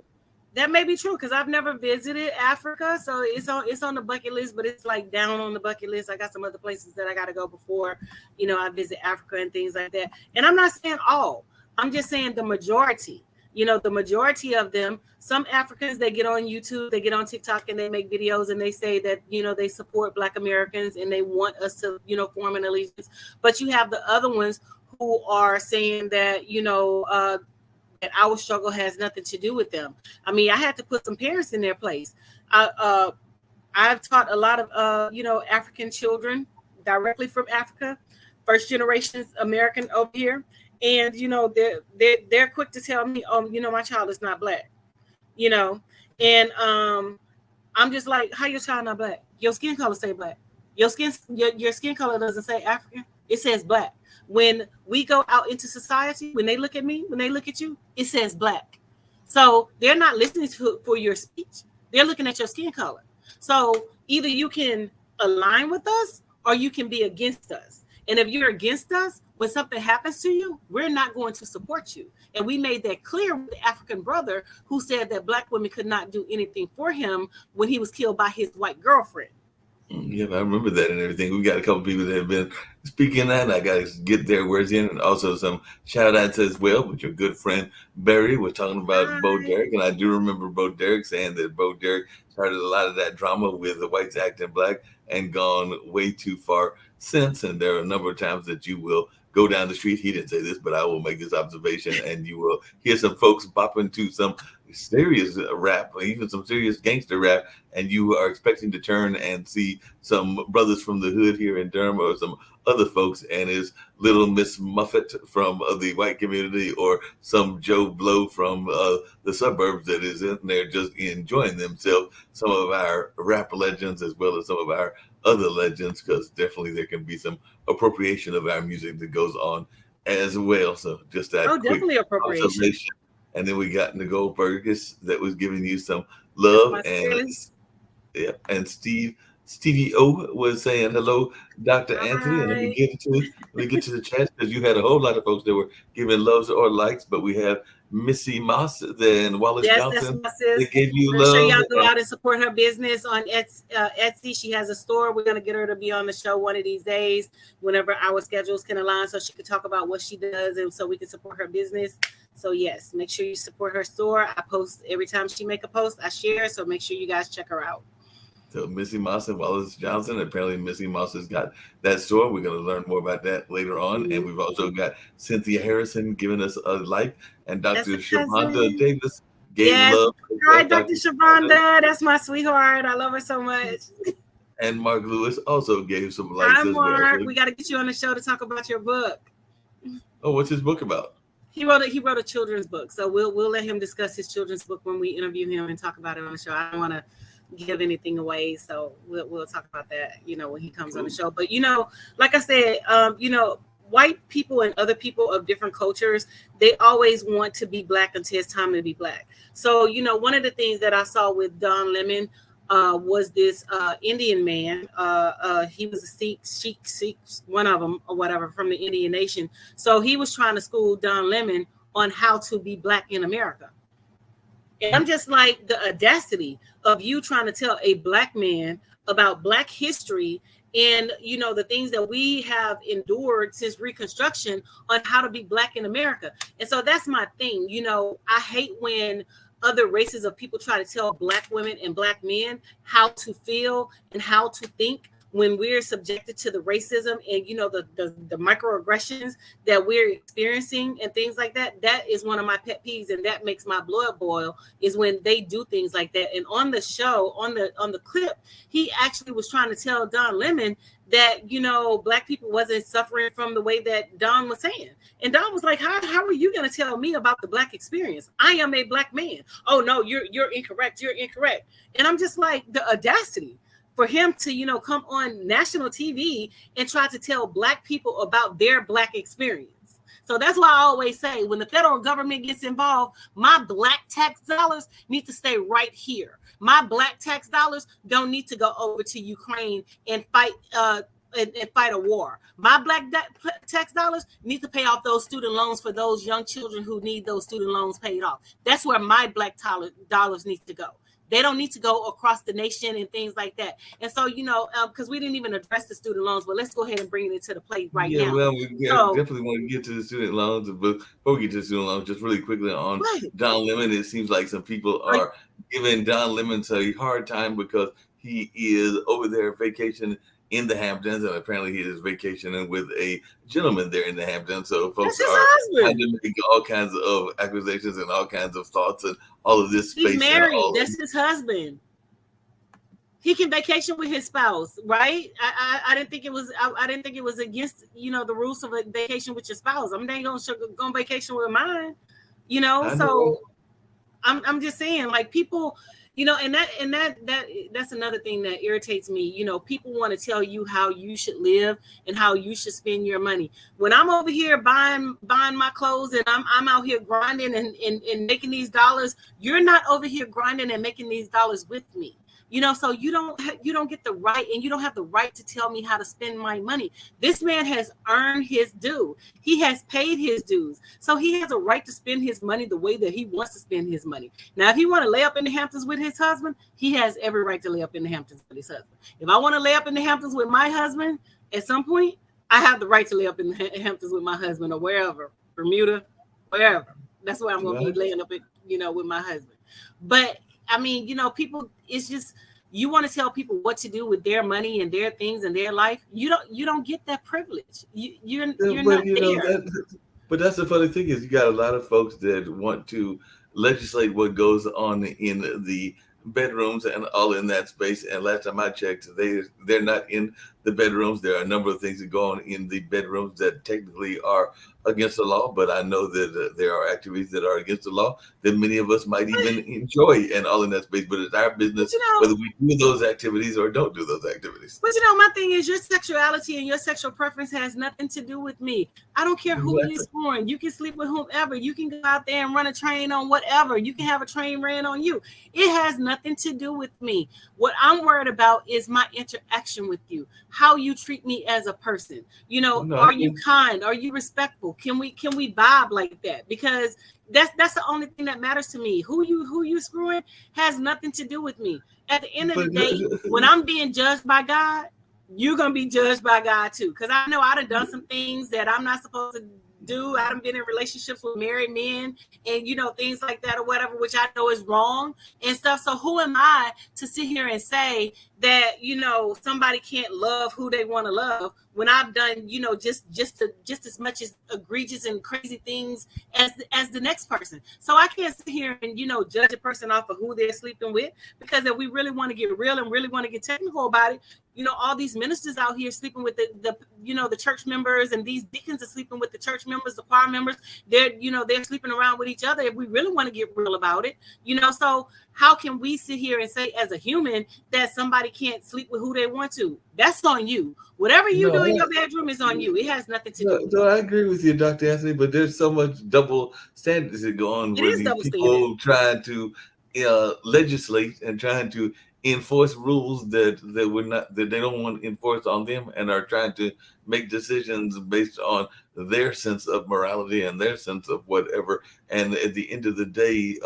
That may be true because I've never visited Africa, so it's on the bucket list, but it's like down on the bucket list. I got some other places that I got to go before, I visit Africa and things like that. And I'm not saying all. I'm just saying the majority. You know, the majority of them, some Africans, they get on YouTube, they get on TikTok, and they make videos and they say that, you know, they support Black Americans and they want us to, you know, form an allegiance. But you have the other ones who are saying that, you know, that our struggle has nothing to do with them. I mean, I had to put some parents in their place. I've taught a lot of, you know, African children directly from Africa, first generations American over here. And, you know, they're quick to tell me, oh, you know, my child is not Black, you know, and I'm just like, how your child not Black? Your skin color say Black. Your skin color doesn't say African. It says Black. When we go out into society, when they look at me, when they look at you, it says Black. So they're not listening for your speech. They're looking at your skin color. So either you can align with us or you can be against us. And if you're against us, when something happens to you, we're not going to support you. And we made that clear with the African brother who said that Black women could not do anything for him when he was killed by his white girlfriend. Yeah, I remember that and everything. We got a couple people that have been speaking that, and I got to get their words in, and also some shout outs as well with your good friend Barry. We're talking about Bo Derek, and I do remember Bo Derek saying that Bo Derek started a lot of that drama with the whites acting Black and gone way too far since. And there are a number of times that you will go down the street. He didn't say this, but I will make this observation, and you will hear some folks bopping to some serious rap, or even some serious gangster rap, and you are expecting to turn and see some brothers from the hood here in Durham or some other folks, and it's little Miss Muffet from the white community or some Joe Blow from the suburbs that is in there just enjoying themselves. Some of our rap legends as well as some of our other legends, because definitely there can be some appropriation of our music that goes on as well. So just that quick definitely appropriation. And then we got Nicole Burgess that was giving you some love, and Stevie O was saying hello, Dr. Anthony. And let me get to the chat, because you had a whole lot of folks that were giving loves or likes, but we have Missy Moss and Wallace Johnson. They gave you love. Sure, y'all go out and support her business on Etsy. She has a store. We're gonna get her to be on the show one of these days, whenever our schedules can align, so she can talk about what she does and so we can support her business. So yes, make sure you support her store. I post every time she make a post, I share. So make sure you guys check her out. So Missy Moss and Wallace Johnson. Apparently Missy Moss has got that store. We're going to learn more about that later on. Mm-hmm. And we've also got Cynthia Harrison giving us a like, and Dr. Shavonda Davis gave love. Hi, Dr. Shavonda. That's my sweetheart. I love her so much. And Mark Lewis also gave some likes. Hi, Mark. Well. We got to get you on the show to talk about your book. Oh, what's his book about? He wrote a children's book. So we'll let him discuss his children's book when we interview him and talk about it on the show. I don't want to give anything away, so we'll talk about that, you know, when he comes on the show. But you know, like I said, you know, white people and other people of different cultures, they always want to be Black until it's time to be Black. So you know, one of the things that I saw with Don Lemon was this Indian man. He was a Sikh, one of them or whatever, from the Indian nation. So he was trying to school Don Lemon on how to be Black in America. And I'm just like, the audacity of you trying to tell a Black man about Black history and, you know, the things that we have endured since Reconstruction on how to be Black in America. And so that's my thing. You know, I hate when other races of people try to tell Black women and Black men how to feel and how to think when we're subjected to the racism and, you know, the microaggressions that we're experiencing and things like that. That is one of my pet peeves, and that makes my blood boil, is when they do things like that. And on the show, on the clip, he actually was trying to tell Don Lemon that, you know, Black people wasn't suffering from the way that Don was saying. And Don was like, how are you going to tell me about the Black experience? I am a Black man. Oh, no, you're incorrect. You're incorrect. And I'm just like, the audacity for him to, you know, come on national TV and try to tell Black people about their Black experience. So that's why I always say, when the federal government gets involved, my Black tax dollars need to stay right here. My Black tax dollars don't need to go over to Ukraine and fight a war. My Black tax dollars need to pay off those student loans for those young children who need those student loans paid off. That's where my Black dollars need to go. They don't need to go across the nation and things like that. And so, because we didn't even address the student loans, but let's go ahead and bring it into the plate right now. Well, we definitely want to get to the student loans, but before we get to the student loans, just really quickly on Don Lemon, it seems like some people are giving Don Lemon a hard time because he is over there vacation in the Hamptons, and apparently he is vacationing with a gentleman there in the Hamptons. So folks are trying to make all kinds of accusations and all kinds of thoughts and all of this space. He's married. That's his husband. He can vacation with his spouse, right? I didn't think it was. I didn't think it was against the rules of a vacation with your spouse. I'm not gonna go on vacation with mine, So I'm just saying, like, people. And that's another thing that irritates me. People want to tell you how you should live and how you should spend your money. When I'm over here buying my clothes and I'm out here grinding and making these dollars, you're not over here grinding and making these dollars with me. So you don't get the right, and you don't have the right to tell me how to spend my money. This man has earned his due. He has paid his dues. So he has a right to spend his money the way that he wants to spend his money. Now, if he want to lay up in the Hamptons with his husband, he has every right to lay up in the Hamptons with his husband. If I want to lay up in the Hamptons with my husband, at some point, I have the right to lay up in the Hamptons with my husband or wherever, Bermuda, wherever. That's where I'm going to be laying up, with my husband. But I mean, people, it's just, you want to tell people what to do with their money and their things and their life. You don't get that privilege. You're not there. But that's the funny thing is you got a lot of folks that want to legislate what goes on in the bedrooms and all in that space. And last time I checked, they're not in the bedrooms. There are a number of things that go on in the bedrooms that technically are against the law, but I know that there are activities that are against the law that many of us might even enjoy and all in that space. But it's our business whether we do those activities or don't do those activities. But my thing is your sexuality and your sexual preference has nothing to do with me. I don't care who you're scoring. You can sleep with whomever. You can go out there and run a train on whatever. You can have a train ran on you. It has nothing to do with me. What I'm worried about is my interaction with you, how you treat me as a person. Are you kind? Are you respectful? Can we vibe like that? Because that's the only thing that matters to me. Who you screwing has nothing to do with me. At the end of the day, when I'm being judged by God, you're gonna be judged by God too. Because I know I've done some things that I'm not supposed to do. I've been in relationships with married men and things like that or whatever, which I know is wrong and stuff. So who am I to sit here and say that somebody can't love who they want to love when I've done just as much as egregious and crazy things as the next person? So I can't sit here and judge a person off of who they're sleeping with, because if we really want to get real and really want to get technical about it, all these ministers out here sleeping with the church members, and these deacons are sleeping with the church members, the choir members. They're sleeping around with each other. If we really want to get real about it, so how can we sit here and say as a human that somebody can't sleep with who they want to? That's on you. Whatever you do in your bedroom is on you. It has nothing to do. So I agree with you, Dr. Anthony, but there's so much double standards that go on where these people trying to legislate and trying to enforce rules that they don't want enforced on them, and are trying to make decisions based on their sense of morality and their sense of whatever. And at the end of the day,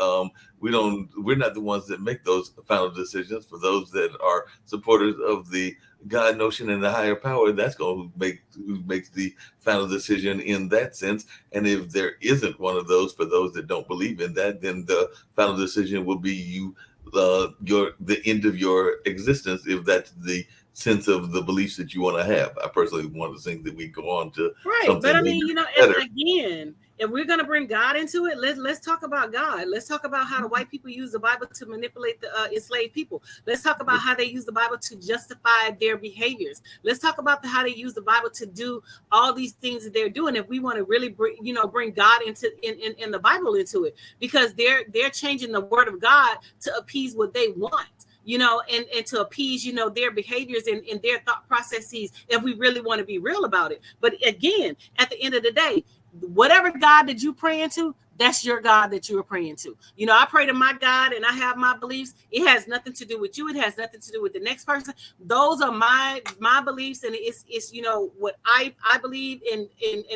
we're not the ones that make those final decisions. For those that are supporters of the God notion and the higher power, that's who makes the final decision in that sense. And if there isn't one of those, for those that don't believe in that, then the final decision will be the end of your existence, if that's the sense of the beliefs that you want to have. I personally want to think that we go on to right, but I mean, again, if we're going to bring God into it, let's talk about God. Let's talk about how the white people use the Bible to manipulate the enslaved people. Let's talk about how they use the Bible to justify their behaviors. Let's talk about how they use the Bible to do all these things that they're doing. If we want to really bring God into in the Bible into it, because they're changing the word of God to appease what they want. And to appease, their behaviors and their thought processes, if we really want to be real about it. But again, at the end of the day, whatever God that you praying to, That's your God that you are praying to. You know, I pray to my God and I have my beliefs. It has nothing to do with you. It has nothing to do with the next person. Those are my beliefs, and it's you know what I believe in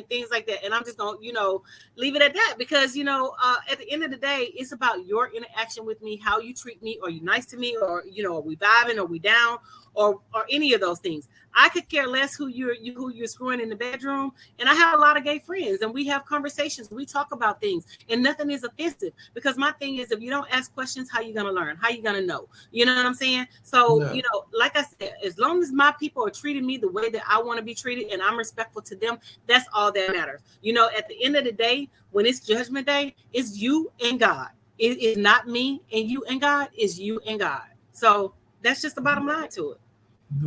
things like that. And I'm just gonna, you know, leave it at that, because you know, at the end of the day, it's about your interaction with me, how you treat me. Are you nice to me, or you know, are we vibing, or we down, or any of those things. I could care less who you're screwing in the bedroom. And I have a lot of gay friends, and we have conversations. We talk about things, and nothing is offensive. Because my thing is, if you don't ask questions, how you gonna learn? How you gonna know? You know what I'm saying? So you know, like I said, as long as my people are treating me the way that I want to be treated, and I'm respectful to them, that's all that matters. You know, at the end of the day, when it's Judgment Day, it's you and God. It is not me and you and God. It's you and God. So that's just the bottom line to it.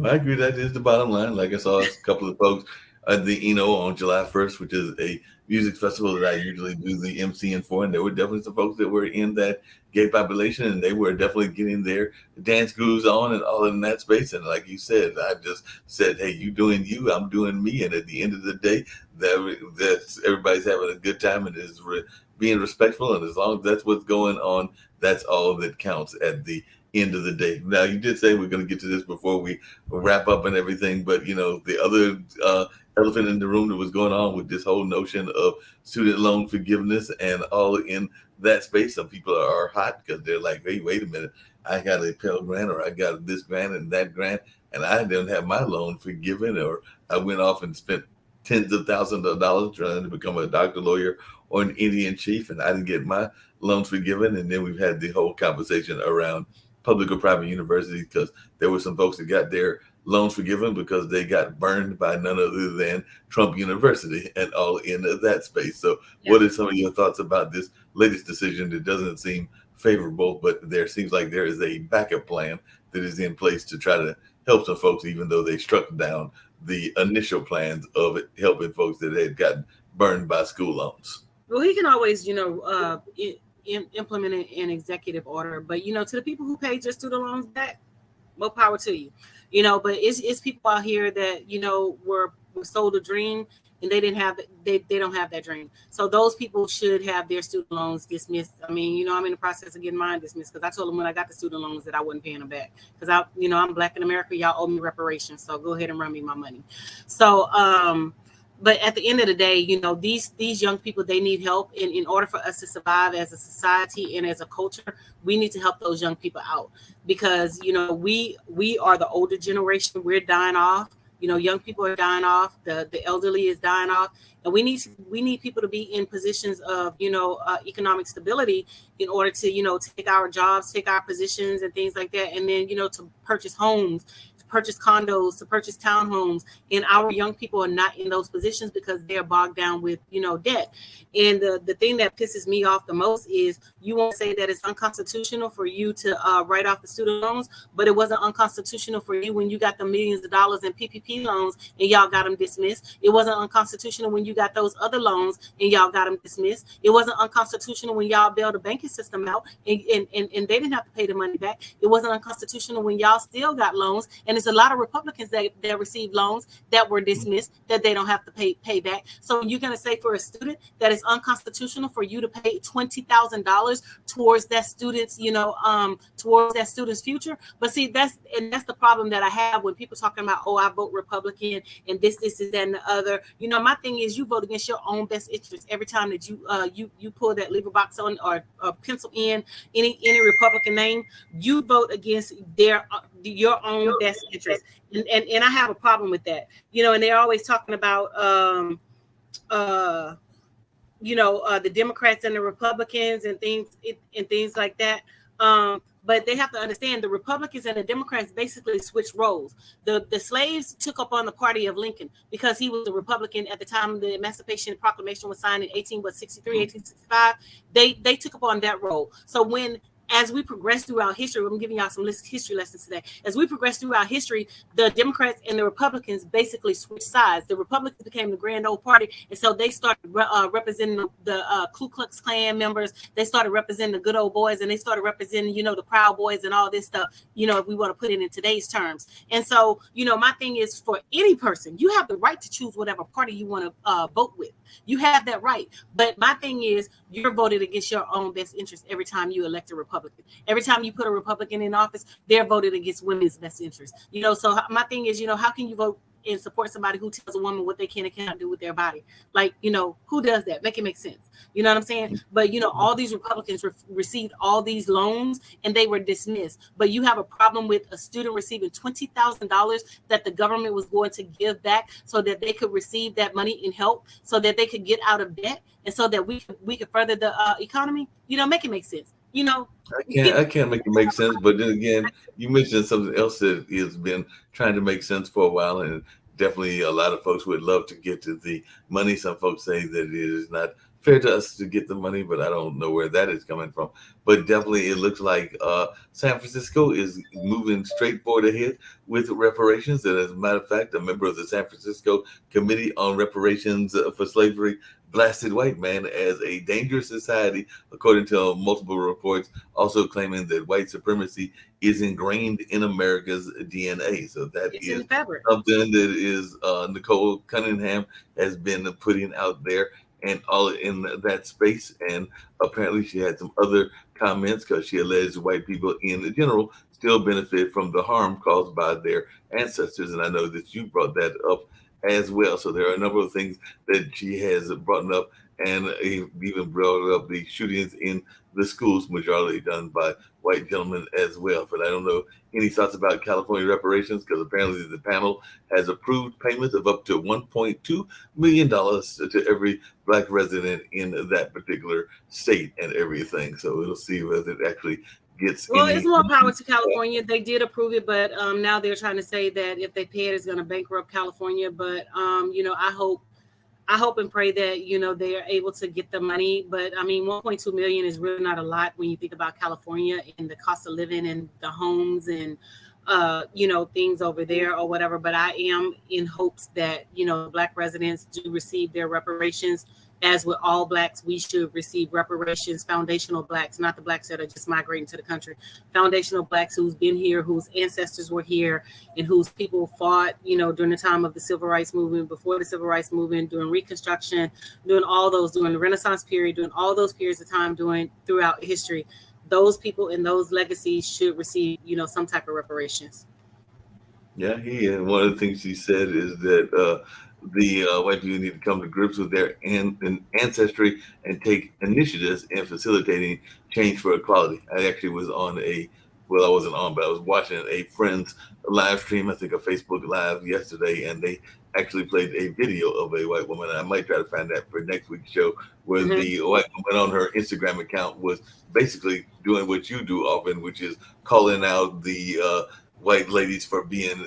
I agree. That is the bottom line. Like I saw a couple of folks at the Eno on July 1st, which is a music festival that I usually do the MCing for. And there were definitely some folks that were in that gay population, and they were definitely getting their dance grooves on and all in that space. And like you said, I just said, hey, you doing you, I'm doing me. And at the end of the day, that's everybody's having a good time and is being respectful. And as long as that's what's going on, that's all that counts at the end of the day. Now, you did say we're going to get to this before we wrap up and everything, but you know, the other elephant in the room that was going on with this whole notion of student loan forgiveness and all in that space. Some people are hot because they're like, hey, wait a minute, I got a Pell Grant, or I got this grant and that grant, and I didn't have my loan forgiven, or I went off and spent tens of thousands of dollars trying to become a doctor, lawyer, or an Indian chief, and I didn't get my loans forgiven. And then we've had the whole conversation around public or private universities, because there were some folks that got their loans forgiven because they got burned by none other than Trump University and all in that space. So what are some of your thoughts about this latest decision that doesn't seem favorable, but there seems like there is a backup plan that is in place to try to help some folks, even though they struck down the initial plans of helping folks that had gotten burned by school loans? Well, he can always, you know, implement an executive order, but you know, to the people who paid your student loans back, more power to you. You know, but it's people out here that, you know, were sold a dream, and they didn't have they don't have that dream. So those people should have their student loans dismissed. I mean, you know, I'm in the process of getting mine dismissed, because I told them when I got the student loans that I wasn't paying them back, because you know, I'm Black in America. Y'all owe me reparations, so go ahead and run me my money. So but at the end of the day, you know, these young people, they need help. And in order for us to survive as a society and as a culture, we need to help those young people out, because, you know, we are the older generation. We're dying off. You know, young people are dying off. The elderly is dying off. And we need people to be in positions of, you know, economic stability in order to, you know, take our jobs, take our positions and things like that. And then, you know, to purchase homes, purchase condos, to purchase townhomes, and our young people are not in those positions because they're bogged down with, you know, debt. And the thing that pisses me off the most is, you won't say that it's unconstitutional for you to write off the student loans, but it wasn't unconstitutional for you when you got the millions of dollars in PPP loans and y'all got them dismissed. It wasn't unconstitutional when you got those other loans and y'all got them dismissed. It wasn't unconstitutional when y'all bailed the banking system out and they didn't have to pay the money back. It wasn't unconstitutional when y'all still got loans, and it's a lot of Republicans that received loans that were dismissed that they don't have to pay back. So you're going to say for a student that it's unconstitutional for you to pay $20,000 towards that student's, you know, towards that student's future. But see, that's the problem that I have when people talking about, oh, I vote Republican and this, and the other. You know, my thing is, you vote against your own best interest every time that you pull that lever box on or pencil in any Republican name. You vote against your own best interest, and I have a problem with that. You know, and they're always talking about the Democrats and the Republicans and things like that. But they have to understand the Republicans and the Democrats basically switched roles. The slaves took up on the party of Lincoln because he was a Republican at the time the Emancipation Proclamation was signed in 1865. They took up on that role. So when as we progress throughout history, I'm giving y'all some history lessons today. As we progress throughout history, the Democrats and the Republicans basically switched sides. The Republicans became the grand old party, and so they started representing the Ku Klux Klan members. They started representing the good old boys, and they started representing, the Proud Boys and all this stuff, if we want to put it in today's terms. And so, my thing is, for any person, you have the right to choose whatever party you want to vote with. You have that right. But my thing is, you're voted against your own best interest every time you elect a Republican. Every time you put a Republican in office, they're voted against women's best interest. So my thing is, how can you vote and support somebody who tells a woman what they can and cannot do with their body? Like, who does that? Make it make sense. You know what I'm saying? But, all these Republicans received all these loans and they were dismissed. But you have a problem with a student receiving $20,000 that the government was going to give back so that they could receive that money and help, so that they could get out of debt, and so that we could further the economy. Make it make sense. I can't make it make sense, but then again, you mentioned something else that has been trying to make sense for a while, and definitely a lot of folks would love to get to the money. Some folks say that it is not fair to us to get the money, but I don't know where that is coming from. But definitely it looks like San Francisco is moving straight forward ahead with reparations. And as a matter of fact, a member of the San Francisco Committee on Reparations for Slavery blasted white man as a dangerous society, according to multiple reports, also claiming that white supremacy is ingrained in America's DNA. So it's is something that is Nicole Cunningham has been putting out there and all in that space. And apparently she had some other comments because she alleged white people in general still benefit from the harm caused by their ancestors. And I know that you brought that up as well. So there are a number of things that she has brought up, and even brought up the shootings in the schools, majority done by white gentlemen as well. But I don't know any thoughts about California reparations, because apparently the panel has approved payments of up to $1.2 million to every Black resident in that particular state and everything. So we'll see whether it actually gets it's more power to California. They did approve it, but now they're trying to say that if they pay it, it's going to bankrupt California. But I hope and pray that they are able to get the money. But I mean, 1.2 million is really not a lot when you think about California and the cost of living and the homes and things over there or whatever. But I am in hopes that Black residents do receive their reparations. As with all Blacks, we should receive reparations. Foundational Blacks, not the Blacks that are just migrating to the country. Foundational Blacks who's been here, whose ancestors were here, and whose people fought, during the time of the Civil Rights Movement, before the Civil Rights Movement, during Reconstruction, during the Renaissance period, during all those periods of time throughout history. Those people and those legacies should receive, some type of reparations. Yeah, one of the things he said is that the white people need to come to grips with their ancestry and take initiatives in facilitating change for equality. I actually was I wasn't on, but I was watching a friend's live stream, I think a Facebook Live yesterday, and they actually played a video of a white woman. I might try to find that for next week's show, where the white woman on her Instagram account was basically doing what you do often, which is calling out the white ladies for being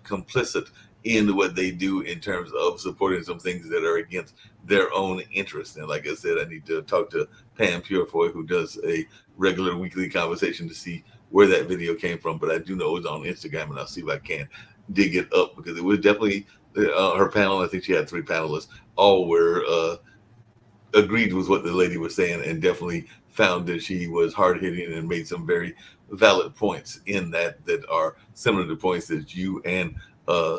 complicit in what they do in terms of supporting some things that are against their own interests. And like I said, I need to talk to Pam Purefoy, who does a regular weekly conversation, to see where that video came from. But I do know it was on Instagram, and I'll see if I can dig it up, because it was definitely her panel. I think she had 3 panelists. All were agreed with what the lady was saying, and definitely found that she was hard-hitting and made some very valid points in that are similar to points that you and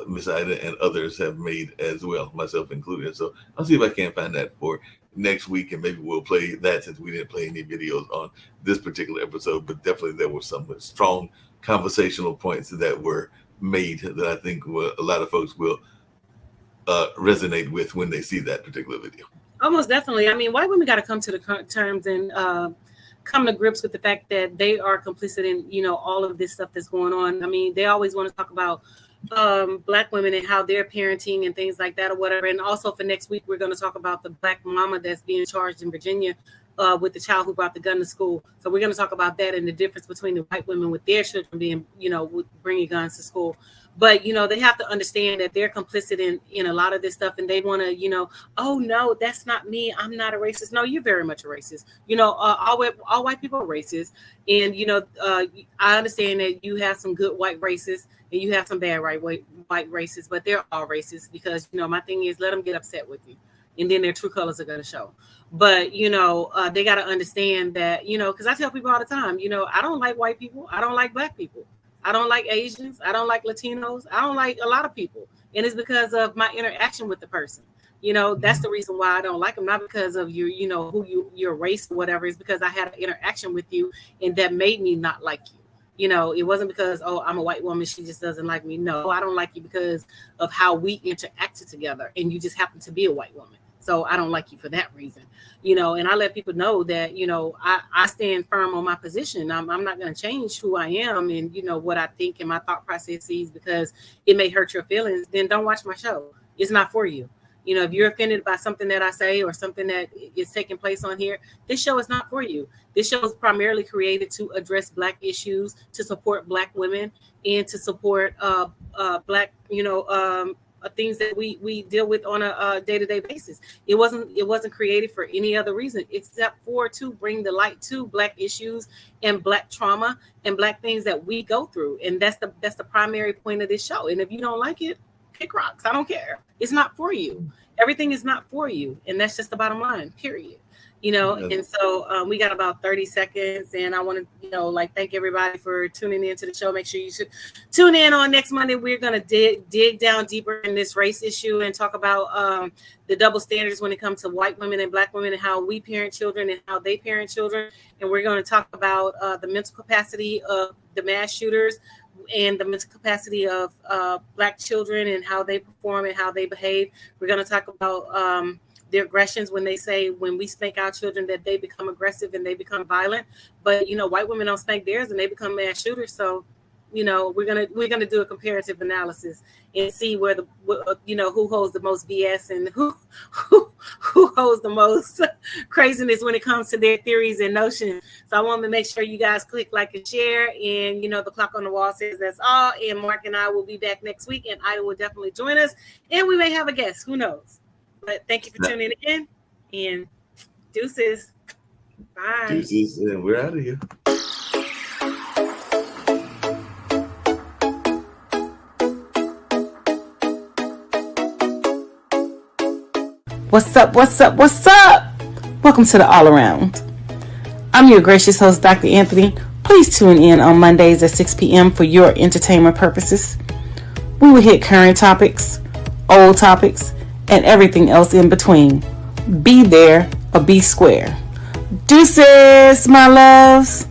Miss Ida and others have made as well, myself included. So I'll see if I can find that for next week, and maybe we'll play that, since we didn't play any videos on this particular episode. But definitely there were some strong conversational points that were made that I think a lot of folks will resonate with when they see that particular video. Almost definitely. I mean, white women got to come to the terms and come to grips with the fact that they are complicit in, all of this stuff that's going on. I mean, they always want to talk about Black women and how they're parenting and things like that or whatever. And also for next week, we're going to talk about the Black mama that's being charged in Virginia with the child who brought the gun to school. So we're going to talk about that and the difference between the white women with their children being, bringing guns to school. But, they have to understand that they're complicit in a lot of this stuff, and they want to, oh, no, that's not me. I'm not a racist. No, you're very much a racist. All white people are racist. And, I understand that you have some good white racists and you have some bad white racists, but they're all racist because, my thing is let them get upset with you. And then their true colors are going to show. But, they got to understand that, because I tell people all the time, I don't like white people. I don't like black people. I don't like Asians. I don't like Latinos. I don't like a lot of people. And it's because of my interaction with the person. That's the reason why I don't like them. Not because of your, your race or whatever. It's because I had an interaction with you and that made me not like you. It wasn't because, oh, I'm a white woman, she just doesn't like me. No, I don't like you because of how we interacted together. And you just happen to be a white woman. So I don't like you for that reason, and I let people know that, I stand firm on my position. I'm not going to change who I am and, what I think and my thought processes because it may hurt your feelings. Then don't watch my show. It's not for you. If you're offended by something that I say or something that is taking place on here, this show is not for you. This show is primarily created to address Black issues, to support Black women, and to support Black, things that we deal with on a day-to-day basis. It wasn't created for any other reason except for to bring the light to Black issues and Black trauma and Black things that we go through. And that's the primary point of this show. And if you don't like it, kick rocks. I don't care. It's not for you. Everything is not for you. And that's just the bottom line, period. And so we got about 30 seconds and I want to, thank everybody for tuning into the show. Make sure you should tune in on next Monday. We're going to dig down deeper in this race issue and talk about the double standards when it comes to white women and Black women and how we parent children and how they parent children. And we're going to talk about the mental capacity of the mass shooters and the mental capacity of Black children and how they perform and how they behave. We're going to talk about their aggressions when we spank our children that they become aggressive and they become violent. But, white women don't spank theirs and they become mass shooters. So, we're gonna do a comparative analysis and see where who holds the most BS and who holds the most craziness when it comes to their theories and notions. So I want to make sure you guys click like and share. And the clock on the wall says that's all. And Mark and I will be back next week, and Ida will definitely join us. And we may have a guest. Who knows? But thank you for tuning in. And deuces. Bye. Deuces, and we're out of here. What's up? What's up? What's up? Welcome to the All Around. I'm your gracious host, Dr. Anthony. Please tune in on Mondays at 6 p.m. for your entertainment purposes. We will hit current topics, old topics, and everything else in between. Be there or be square. Deuces, my loves.